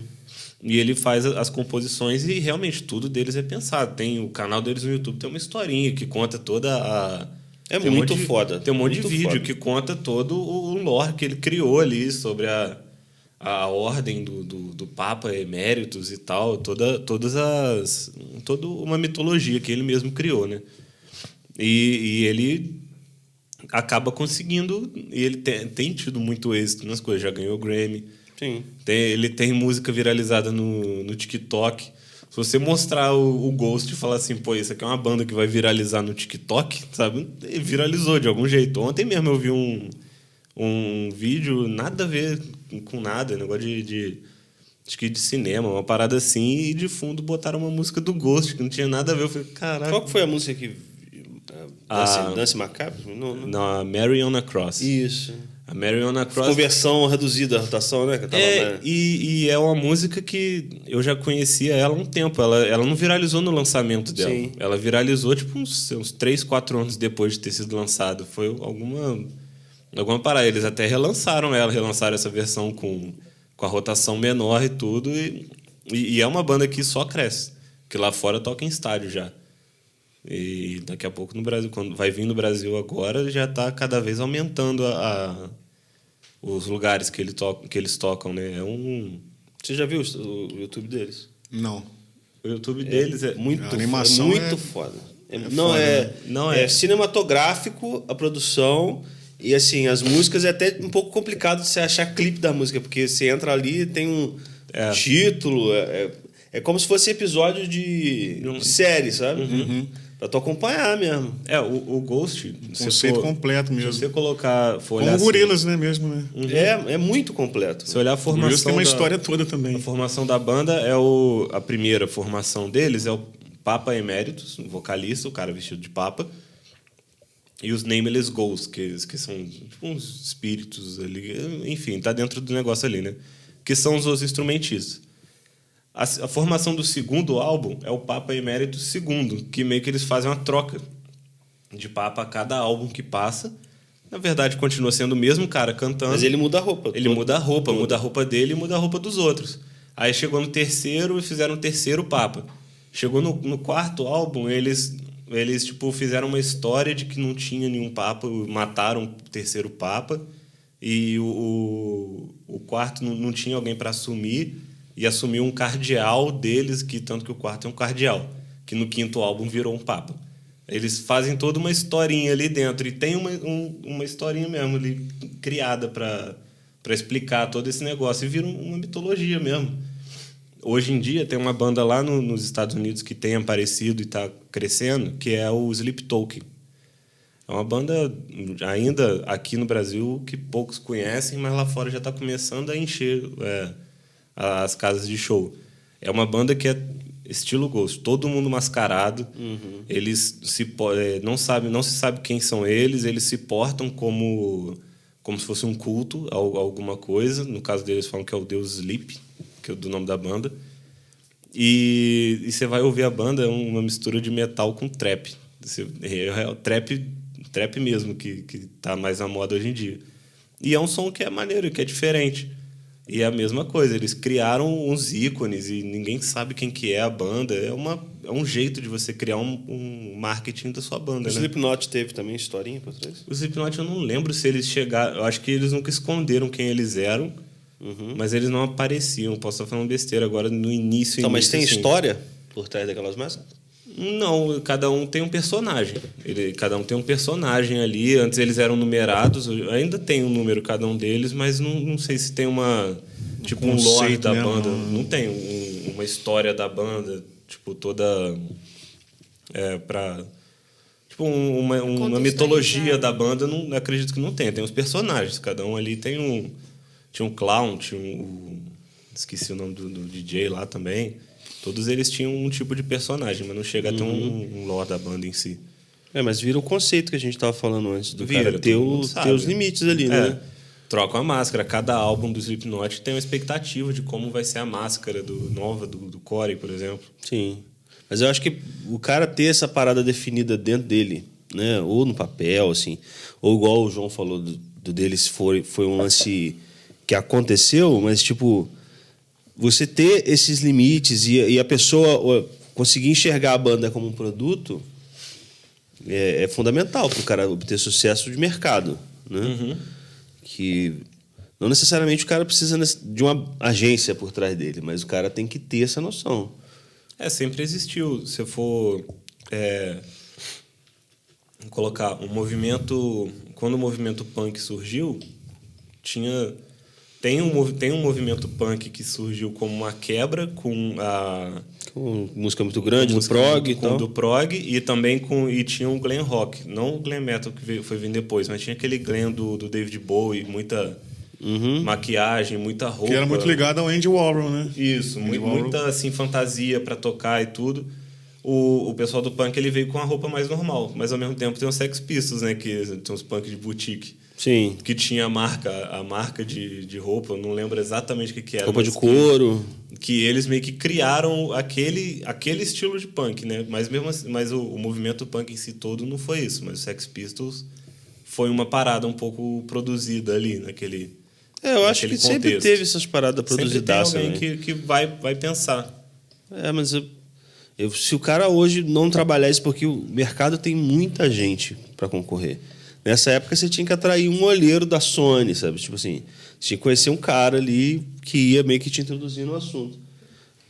E ele faz as composições e, realmente, tudo deles é pensado. Tem o canal deles no YouTube, tem uma historinha que conta toda a... Tem muito foda. Tem um monte de muito vídeo foda. que conta todo o lore que ele criou ali sobre a ordem do Papa Eméritos e tal, toda uma mitologia que ele mesmo criou, né? E ele acaba conseguindo, e ele tem tido muito êxito nas coisas, já ganhou Grammy. Sim. Ele tem música viralizada no TikTok. Se você mostrar o Ghost e falar assim, pô, isso aqui é uma banda que vai viralizar no TikTok, sabe? Ele viralizou de algum jeito. Ontem mesmo eu vi um vídeo, nada a ver com nada, negócio acho que de cinema, uma parada assim, e de fundo botaram uma música do Ghost, que não tinha nada a ver. Eu falei, caraca. Qual que foi a música que... Dance Macabre? Não, a Mary on a Cross. Isso. A Mary on a Cross... Conversão reduzida, a rotação, né? Que tava, né? E é uma música que eu já conhecia ela há um tempo. Ela não viralizou no lançamento dela. Sim. Ela viralizou tipo uns 3, 4 anos depois de ter sido lançado. Foi alguma parada. Eles até relançaram essa versão com a rotação menor e tudo. E é uma banda que só cresce. Que lá fora toca em estádio já. E daqui a pouco no Brasil, quando vai vir no Brasil agora, já está cada vez aumentando os lugares que eles tocam, né? Você já viu o YouTube deles? Não. O YouTube deles é muito, A animação muito é- foda. foda, Não é cinematográfico a produção e assim as músicas é até um pouco complicado de você achar clipe da música porque você entra ali tem um título é como se fosse episódio de série, sabe? Pra tu acompanhar mesmo. O Ghost, se Conceito completo se mesmo. você colocar, for olhar Como assim, Gorillaz, né, mesmo, né? É muito completo. se olhar a O Gorillaz formação tem uma da- história toda A também. formação da banda a primeira formação deles é o Papa Emeritus, o vocalista, o cara vestido de papa, e os Nameless Ghosts, que são tipo uns espíritos ali, enfim, tá dentro do negócio ali, né? Que são os instrumentistas. A formação do segundo álbum é o Papa Emeritus II, que meio que eles fazem uma troca de papa a cada álbum que passa. Na verdade, continua sendo o mesmo cara cantando. Mas ele muda a roupa. Ele muda a roupa dele e muda a roupa dos outros. Aí chegou no terceiro e fizeram o terceiro Papa. Chegou no quarto álbum, eles tipo, fizeram uma história de que não tinha nenhum Papa, mataram o terceiro Papa, e o quarto não tinha alguém para assumir, e assumiu um cardeal deles, tanto que o quarto é um cardeal, que no quinto álbum virou um Papa. Eles fazem toda uma historinha ali dentro, e tem uma historinha mesmo ali criada para explicar todo esse negócio, e vira uma mitologia mesmo. Hoje em dia tem uma banda lá nos Estados Unidos que tem aparecido e está crescendo, que é o Sleep Token. É uma banda ainda aqui no Brasil que poucos conhecem, mas lá fora já está começando a encher as casas de show. É uma banda que é estilo Ghost, todo mundo mascarado. Eles não se sabe quem são eles se portam como se fosse um culto a alguma coisa. No caso deles falam que é o deus Sleep. que é do nome da banda. E você vai ouvir a banda, é uma mistura de metal com trap. É trap mesmo, que tá mais na moda hoje em dia. E é um som que é maneiro, que é diferente. E é a mesma coisa, eles criaram uns ícones e ninguém sabe quem que é a banda. É um jeito de você criar um marketing da sua banda, O né? Slipknot teve também historinha por trás? O Slipknot eu não lembro se eles chegaram... Eu acho que eles nunca esconderam quem eles eram, mas eles não apareciam. Posso estar falando besteira agora no início. Então, mas tem assim. história por trás daquelas máscaras? Não, cada um tem um personagem. Cada um tem um personagem ali. Antes eles eram numerados, ainda tem um número cada um deles, mas não sei se tem uma tipo um lore da mesmo, banda. Não tem uma história da banda, tipo toda para tipo uma mitologia da banda. Não acredito que não tenha. Tem os personagens. Cada um ali tem tinha um clown, esqueci o nome do DJ lá também. Todos eles tinham um tipo de personagem, mas não chega a ter um lore da banda em si. Mas vira o conceito que a gente estava falando antes, do Vira, cara ter os limites ali, né? Troca a máscara. Cada álbum do Slipknot tem uma expectativa de como vai ser a máscara nova do Corey, por exemplo. Sim. Mas eu acho que o cara ter essa parada definida dentro dele, né? Ou no papel, assim, ou igual o João falou do deles, foi um lance que aconteceu, mas tipo... Você ter esses limites e a pessoa conseguir enxergar a banda como um produto é fundamental para o cara obter sucesso de mercado, né? Que não necessariamente o cara precisa de uma agência por trás dele, mas o cara tem que ter essa noção. Sempre existiu. Se eu for colocar um movimento... Quando o movimento punk surgiu, Tem um movimento punk que surgiu como uma quebra com música muito grande, do prog e tal. Do prog e também tinha um glam rock. Não o glam metal que foi vindo depois, mas tinha aquele glam do David Bowie, muita maquiagem, muita roupa. Que era muito ligado ao Andy Warhol, né? Isso, muita assim, fantasia para tocar e tudo. O pessoal do punk ele veio com a roupa mais normal, mas ao mesmo tempo tem os Sex Pistols, né? Que tem uns punk de boutique. Sim. Que tinha a marca de roupa, eu não lembro exatamente o que era. Roupa de couro. Que eles meio que criaram aquele estilo de punk, né? Mas mesmo assim, o movimento punk em si todo não foi isso, mas o Sex Pistols foi uma parada um pouco produzida ali naquele eu acho que contexto. sempre teve essas paradas produzidas. Sempre tem alguém que vai pensar. Mas se o cara hoje não trabalhar isso, porque o mercado tem muita gente para concorrer. Nessa época você tinha que atrair um olheiro da Sony, sabe? Tipo assim, você tinha que conhecer um cara ali que ia meio que te introduzir no assunto.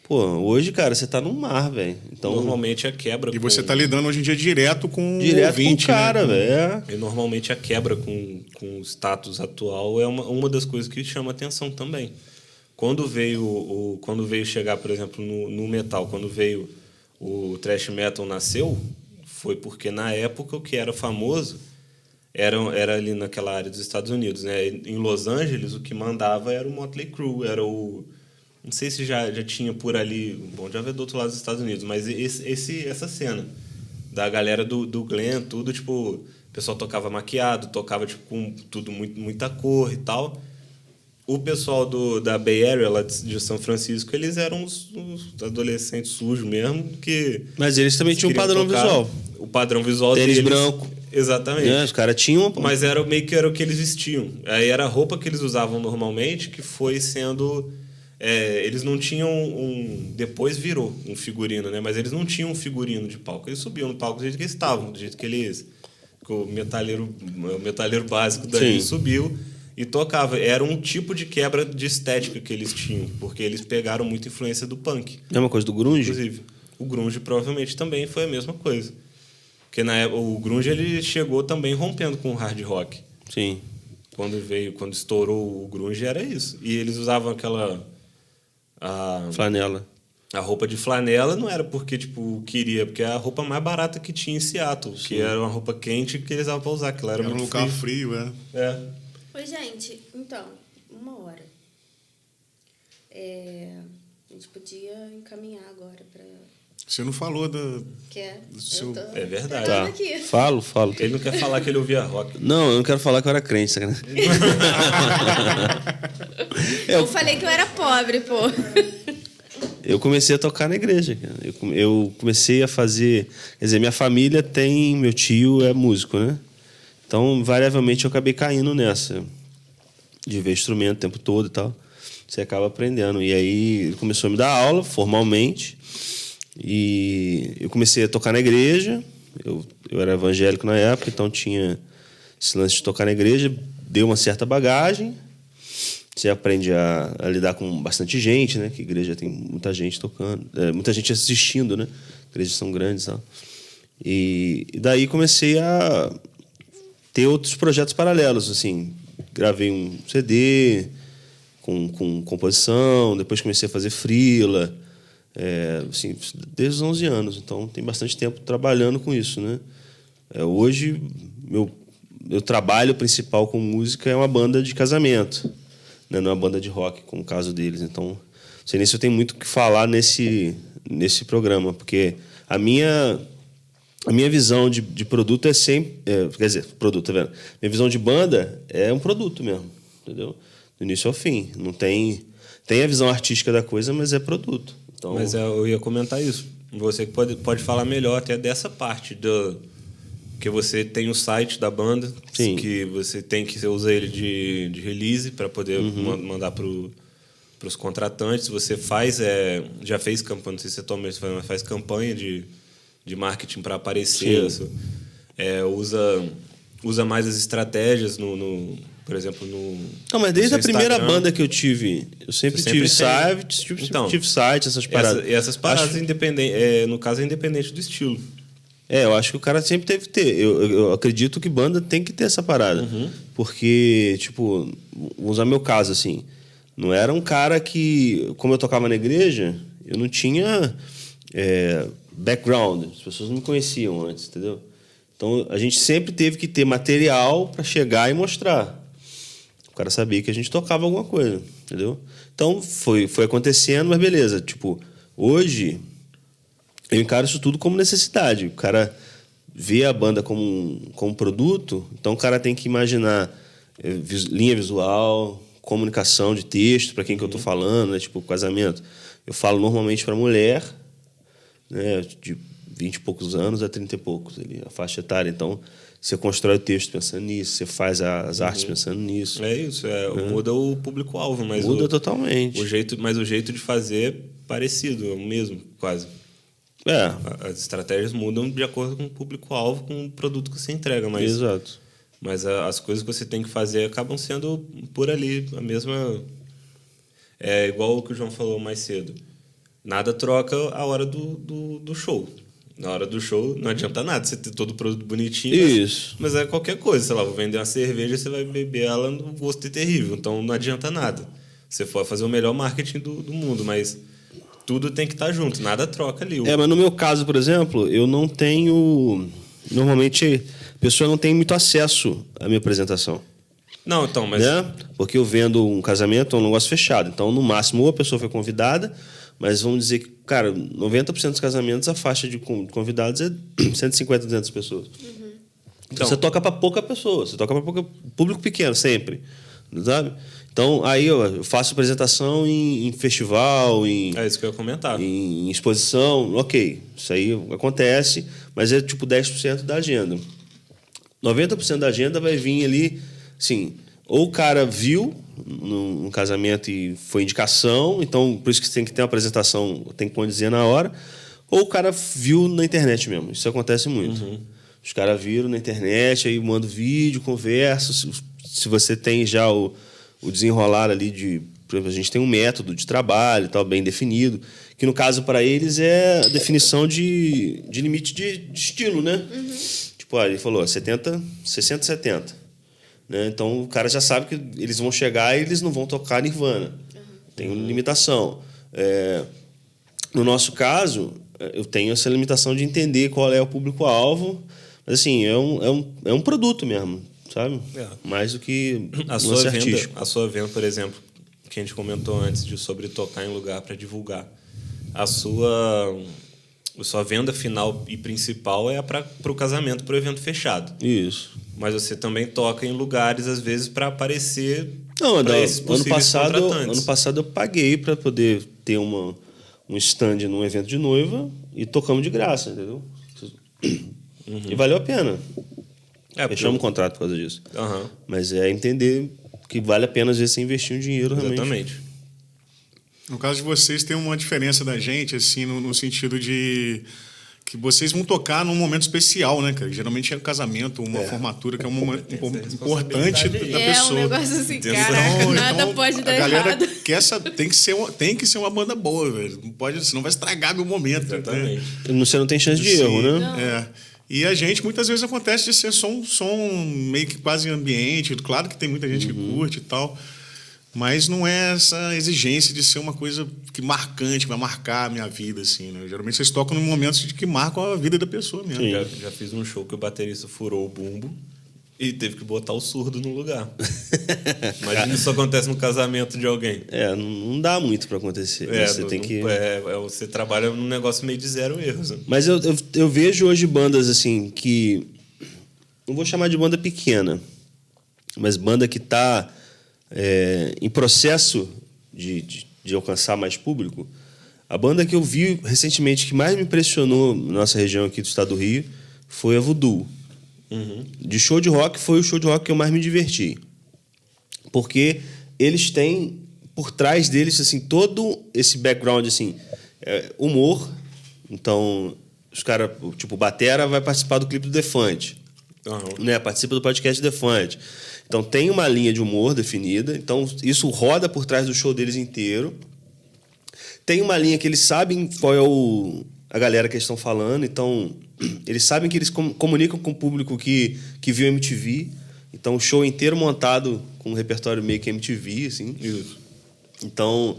Pô, hoje, cara, você tá no mar, velho. Então, normalmente a quebra... E você tá lidando hoje em dia direto com o com ouvinte, o cara, né? velho. E normalmente a quebra com o status atual é uma das coisas que chama atenção também. Quando veio chegar, por exemplo, no metal, quando veio o thrash metal nasceu, foi porque na época o que era famoso era ali naquela área dos Estados Unidos, né? Em Los Angeles, o que mandava era o Motley Crue, era o... Não sei se já tinha por ali... Bom, já veio do outro lado dos Estados Unidos, mas essa cena da galera do glam, tudo, tipo... O pessoal tocava maquiado, tocava tipo, com tudo, muita cor e tal. O pessoal da Bay Area, lá de São Francisco, eles eram uns adolescentes sujos mesmo, que... Mas eles também tinham um padrão visual. O padrão visual deles deles... branco. Exatamente. Os caras tinham... Mas meio que era o que eles vestiam. Aí era a roupa que eles usavam normalmente, que foi sendo... eles não tinham depois virou um figurino, né? Mas eles não tinham um figurino de palco. Eles subiam no palco do jeito que eles estavam, do jeito que eles... O metalheiro básico dali subiu e tocava. Era um tipo de quebra de estética que eles tinham, porque eles pegaram muita influência do punk. É uma coisa do grunge? Inclusive. O grunge provavelmente também foi a mesma coisa. Porque o grunge ele chegou também rompendo com o hard rock. Sim. Quando estourou o grunge era isso. E eles usavam flanela. A roupa de flanela não era porque tipo queria, porque era a roupa mais barata que tinha em Seattle, que era uma roupa quente que eles usavam para usar, que ela era um muito lugar frio, Oi, gente. Então, 1 hora. A gente podia encaminhar agora para... Você não falou Quer? seu... É verdade. Tá. Aqui. Falo. Ele não quer falar que ele ouvia rock. Não, eu não quero falar que eu era crente, sacanagem. Eu falei que eu era pobre, pô. Eu comecei a tocar na igreja, cara. Eu comecei a fazer... Quer dizer, minha família tem... Meu tio é músico, né? Então, invariavelmente, eu acabei caindo nessa. De ver instrumento o tempo todo e tal. Você acaba aprendendo. E aí, ele começou a me dar aula, formalmente. E eu comecei a tocar na igreja. Eu era evangélico na época, então tinha esse lance de tocar na igreja. Deu uma certa bagagem. Você aprende a lidar com bastante gente, né? Que igreja tem muita gente tocando, muita gente assistindo, né? Igrejas são grandes, tal. E daí comecei a ter outros projetos paralelos, assim. Gravei um CD com composição, depois comecei a fazer freela, assim, desde os 11 anos. Então, tem bastante tempo trabalhando com isso, né? Hoje, meu trabalho principal com música é uma banda de casamento. Não é uma banda de rock, como o caso deles. Então, não sei nem se eu tenho muito o que falar nesse programa, porque a minha visão de produto é sempre... quer dizer, produto, tá vendo? Minha visão de banda é um produto mesmo, entendeu? Do início ao fim. Não tem a visão artística da coisa, mas é produto. Então, Mas eu ia comentar isso. Você que pode falar melhor até dessa parte que você tem o site da banda, sim, que você usa ele de release para poder mandar para os contratantes. Você já fez campanha, não sei se você toma isso, mas faz campanha de marketing para aparecer. Usa mais as estratégias por exemplo, no... Não, mas desde a primeira Instagram. banda que eu tive, eu sempre tive site, tive site, essas paradas. Essas paradas no caso, é independente do estilo. Eu acho que o cara sempre teve que ter. Eu acredito que banda tem que ter essa parada. Porque, tipo, vou usar meu caso, assim. Não era um cara que... Como eu tocava na igreja, eu não tinha background. As pessoas não me conheciam antes, entendeu? Então, a gente sempre teve que ter material para chegar e mostrar. O cara sabia que a gente tocava alguma coisa, entendeu? Então, foi acontecendo, mas beleza. Tipo, hoje... Eu encaro isso tudo como necessidade. O cara vê a banda como produto, então o cara tem que imaginar linha visual, comunicação de texto, para quem que eu estou falando, né? Tipo, casamento. Eu falo normalmente para mulher, né? De 20 e poucos anos a 30 e poucos, ali, a faixa etária. Então, você constrói o texto pensando nisso, você faz as artes pensando nisso. É isso, muda o público-alvo. Muda totalmente. Mas o jeito de fazer é parecido, é o mesmo, quase. As estratégias mudam de acordo com o público-alvo, com o produto que você entrega. Exato. Mas as coisas que você tem que fazer acabam sendo por ali a mesma... É igual o que o João falou mais cedo. Nada troca a hora do show. Na hora do show não adianta nada você ter todo o produto bonitinho. Isso. Mas é qualquer coisa. Sei lá, vou vender uma cerveja, você vai beber ela, o gosto é terrível. Então não adianta nada. Você pode fazer o melhor marketing do mundo, mas... Tudo tem que estar junto, nada troca ali. Mas no meu caso, por exemplo, eu não tenho... Normalmente, a pessoa não tem muito acesso à minha apresentação. Não, então, mas... Né? Porque eu vendo um casamento, é um negócio fechado. Então, no máximo, ou a pessoa foi convidada, mas vamos dizer que, cara, 90% dos casamentos, a faixa de convidados é 150, 200 pessoas. Então, você toca para pouca pessoa, você toca para público pequeno, sempre. Sabe? Então, aí eu faço apresentação em festival, É isso que eu ia comentar. em exposição, ok, isso aí acontece, mas é tipo 10% da agenda. 90% da agenda vai vir ali, assim, ou o cara viu num casamento e foi indicação, então por isso que você tem que ter uma apresentação, tem que dizer na hora, ou o cara viu na internet mesmo, isso acontece muito. Os caras viram na internet, aí mandam vídeo, conversa, se você tem já o desenrolar ali por exemplo, a gente tem um método de trabalho, tal, bem definido, que no caso para eles é a definição de limite de estilo, né? Tipo, ele falou 60, 70. Né? Então o cara já sabe que eles vão chegar e eles não vão tocar Nirvana. Tem uma limitação. No nosso caso, eu tenho essa limitação de entender qual é o público-alvo, mas assim, é um produto mesmo. Sabe? Mais do que a sua venda, por exemplo, que a gente comentou antes sobre tocar em lugar para divulgar. A sua venda final e principal é para o casamento, para o evento fechado. Isso. Mas você também toca em lugares, às vezes, para aparecer Não, para esses possíveis contratantes. ano passado eu paguei para poder ter um stand num evento de noiva e tocamos de graça, entendeu? E valeu a pena. Fechamos um contrato por causa disso. Uhum. Mas é entender que vale a pena, às vezes, você investir um dinheiro realmente. Exatamente. No caso de vocês, tem uma diferença da gente, assim, no sentido de que vocês vão tocar num momento especial, né, cara? Geralmente é um casamento, uma formatura, que é um momento importante da pessoa. É um negócio assim, caraca, nada pode dar errado. Tem que ser uma banda boa, velho. Não pode, senão vai estragar meu momento. Exatamente. Né? Você não tem chance de erro, né? Não. É. E a gente, muitas vezes, acontece de ser som meio que quase ambiente. Claro que tem muita gente que curte e tal, mas não é essa exigência de ser uma coisa que marcante, vai marcar a minha vida, assim, né? Geralmente vocês tocam em momentos que marcam a vida da pessoa mesmo. Já fiz um show que o baterista furou o bumbo e teve que botar o surdo no lugar. Imagina isso acontece no casamento de alguém. Não dá muito para acontecer. Você tem que... Você trabalha num negócio meio de 0 erros. Né? Mas eu vejo hoje bandas assim que... Não vou chamar de banda pequena, mas banda que está em processo de alcançar mais público. A banda que eu vi recentemente que mais me impressionou na nossa região aqui do estado do Rio foi a Voodoo. De show de rock, foi o show de rock que eu mais me diverti. Porque eles têm, por trás deles, assim, todo esse background, assim, humor. Então, os caras, tipo, o batera vai participar do clipe do Defante. Né? Participa do podcast do Defante. Então, tem uma linha de humor definida. Então, isso roda por trás do show deles inteiro. Tem uma linha que eles sabem qual é a galera que eles estão falando. Então, eles sabem que eles comunicam com o público que viu MTV. Então, o show inteiro montado com um repertório meio que MTV, assim. Isso. Então,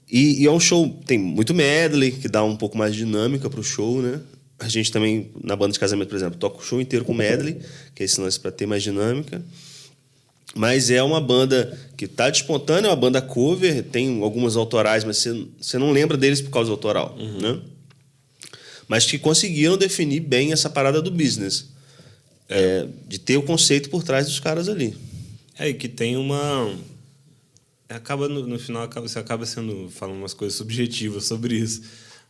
e é um show... Tem muito medley, que dá um pouco mais de dinâmica pro show, né? A gente também, na banda de casamento, por exemplo, toca o show inteiro com medley, que é esse lance para ter mais dinâmica. Mas é uma banda que está despontando, é uma banda cover, tem algumas autorais, mas você não lembra deles por causa do autoral, né? Mas que conseguiram definir bem essa parada do business. De ter o conceito por trás dos caras ali. E que tem uma... no final, você acaba falando umas coisas subjetivas sobre isso.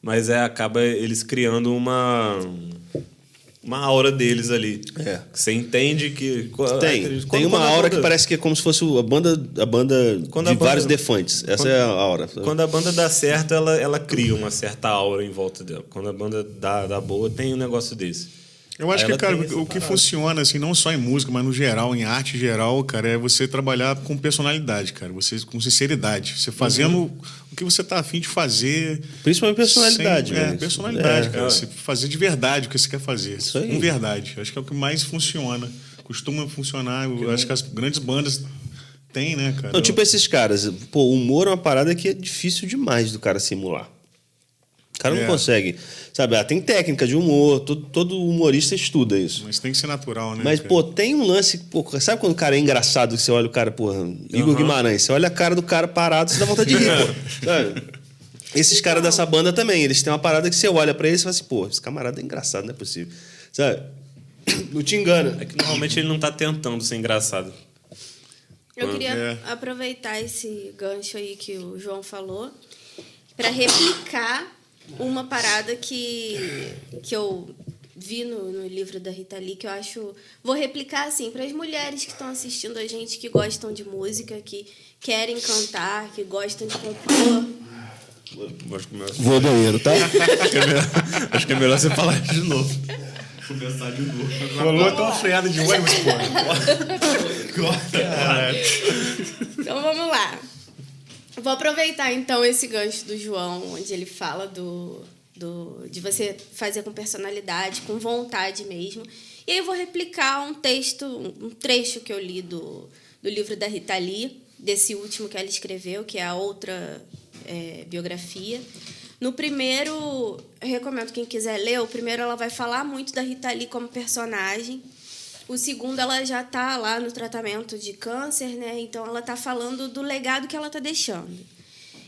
Mas acaba eles criando uma aura deles ali. Você entende que... Tem uma aura que parece que é como se fosse a banda de vários defantes. Essa é a aura. Quando a banda dá certo, ela cria uma certa aura em volta dela. Quando a banda dá boa, tem um negócio desse. Eu acho que, cara, o que funciona, assim, não só em música, mas no geral, em arte geral, cara, é você trabalhar com personalidade, cara. Você com sinceridade. Você fazendo o que você tá afim de fazer. Principalmente personalidade, né? Personalidade, cara. Você fazer de verdade o que você quer fazer. Isso aí. Com verdade. Eu acho que é o que mais funciona. Costuma funcionar. Eu acho que as grandes bandas têm, né, cara? Não, tipo esses caras. Pô, o humor é uma parada que é difícil demais do cara simular. O cara não consegue. Sabe, tem técnica de humor, todo humorista estuda isso. Mas tem que ser natural, né? Mas, cara? pô, tem um lance... Pô, sabe quando o cara é engraçado, que você olha o cara, porra, Igor Guimarães, você olha a cara do cara parado, você dá vontade de rir, pô. Sabe? Esses caras dessa banda também, eles têm uma parada que você olha pra eles e fala assim, pô, esse camarada é engraçado, não é possível. Sabe? Não te engana. É que normalmente ele não tá tentando ser engraçado. Eu queria aproveitar esse gancho aí que o João falou para replicar uma parada que eu vi no livro da Rita Lee, que eu acho... Vou replicar, assim, para as mulheres que estão assistindo a gente, que gostam de música, que querem cantar, que gostam de compor. Vou ao banheiro, tá? Acho que é melhor você falar de novo. Começar de novo. Rolou tão freada de ônibus, pô. Então, vamos lá. Vou aproveitar, então, esse gancho do João, onde ele fala de você fazer com personalidade, com vontade mesmo. E aí eu vou replicar um trecho que eu li do livro da Rita Lee, desse último que ela escreveu, que é a outra biografia. No primeiro, eu recomendo quem quiser ler, o primeiro ela vai falar muito da Rita Lee como personagem. O segundo, ela já está lá no tratamento de câncer, né? Então, ela está falando do legado que ela está deixando.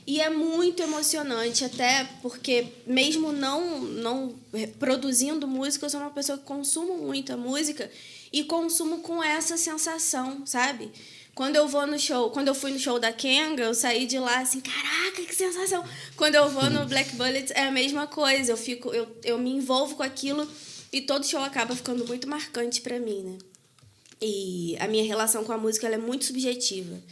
E é muito emocionante, até porque, mesmo não produzindo música, eu sou uma pessoa que consumo muita música e consumo com essa sensação, sabe? Quando eu vou no show, quando eu fui no show da Kenga, eu saí de lá assim, caraca, que sensação. Quando eu vou no Black Bullets, é a mesma coisa. Eu me envolvo com aquilo e todo show acaba ficando muito marcante pra mim, né? E a minha relação com a música ela é muito subjetiva.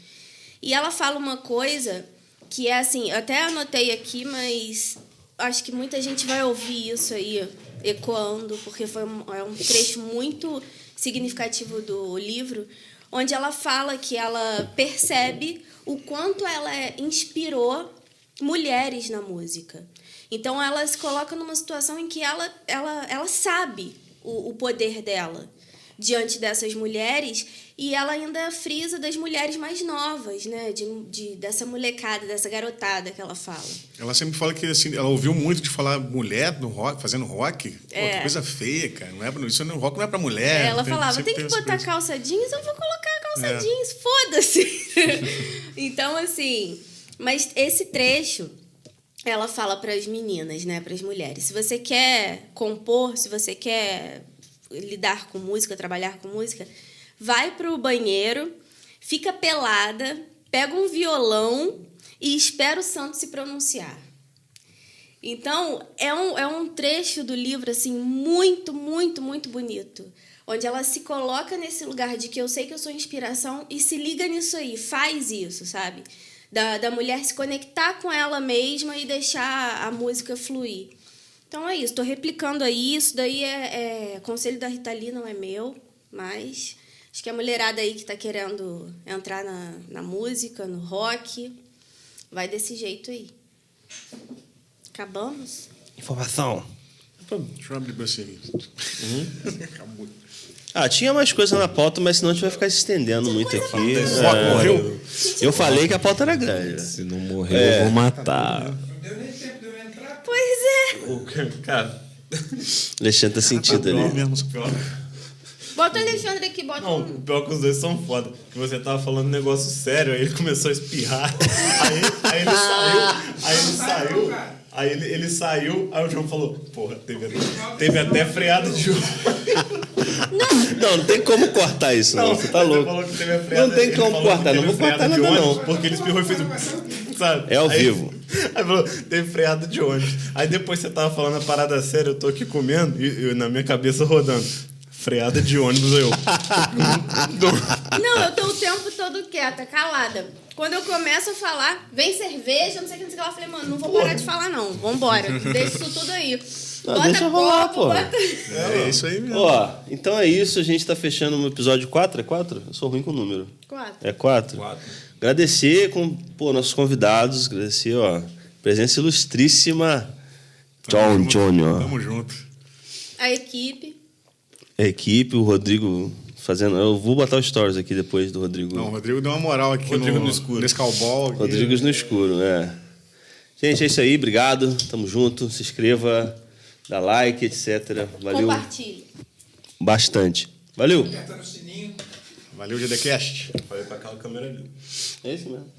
E ela fala uma coisa que é assim, eu até anotei aqui, mas acho que muita gente vai ouvir isso aí ecoando, porque é um trecho muito significativo do livro, onde ela fala que ela percebe o quanto ela inspirou mulheres na música. Então, ela se coloca numa situação em que ela sabe o poder dela diante dessas mulheres, e ela ainda frisa das mulheres mais novas, né? Dessa molecada, dessa garotada que ela fala. Ela sempre fala que assim, ela ouviu muito de falar mulher no rock, fazendo rock. Pô, que coisa feia, cara. Rock não é pra mulher. Ela falava, tem que botar calça jeans, eu vou colocar calça jeans, foda-se. Então, assim, mas esse trecho ela fala para as meninas, né, para as mulheres. Se você quer compor, se você quer lidar com música, trabalhar com música, vai pro banheiro, fica pelada, pega um violão e espera o santo se pronunciar. Então, é um trecho do livro assim muito, muito, muito bonito, onde ela se coloca nesse lugar de que eu sei que eu sou inspiração e se liga nisso aí, faz isso, sabe? Da mulher se conectar com ela mesma e deixar a música fluir. Então é isso, estou replicando aí, isso daí conselho da Rita Lee, não é meu, mas acho que a mulherada aí que está querendo entrar na música, no rock, vai desse jeito aí. Acabamos? Informação. Deixa eu abrir pra você. Acabou. Tinha mais coisa na pauta, mas senão a gente vai ficar se estendendo muito aqui. Morreu? Eu falei que a pauta era grande. Se não morrer, eu vou matar. Não deu nem tempo de eu entrar. Pois é. Cara, Alexandre tá sentido ali. Bota o Alexandre aqui, bota não, o pior é que os dois são foda. Que você tava falando um negócio sério, aí ele começou a espirrar. Aí ele saiu, aí o João falou, porra, teve até freada de jogo. Não tem como cortar isso, não. Você tá louco. Falou que teve a freada, Não tem como cortar, não vou cortar nada, não. Porque ele espirrou e fez sabe? É ao vivo. Aí falou, teve freada de ônibus. Aí depois você tava falando a parada séria, eu tô aqui comendo e na minha cabeça rodando. Freada de ônibus, eu. Não, eu tô o tempo todo quieta, calada. Quando eu começo a falar, vem cerveja, não sei o que, eu falei, mano, não vou parar de falar, não. Vambora, deixa isso tudo aí. Bota deixa rolar, copo, pô. bota... É isso aí mesmo. Então é isso. A gente tá fechando o episódio 4. É 4? Eu sou ruim com o número. 4. É 4? 4. Agradecer nossos convidados. Agradecer, presença ilustríssima. John Júnior. Tamo junto. A equipe. A equipe, o Rodrigo fazendo... Eu vou botar os stories aqui depois do Rodrigo. Não, o Rodrigo deu uma moral aqui Rodrigo no escuro. nesse cowball. Aqui. Rodrigues no escuro, Gente, é isso aí. Obrigado. Tamo junto. Se inscreva, dá like, etc. Valeu. Compartilhe. Bastante. Valeu. Aperta no sininho. Valeu, GDCast. Falei pra aquela câmera ali. É isso mesmo.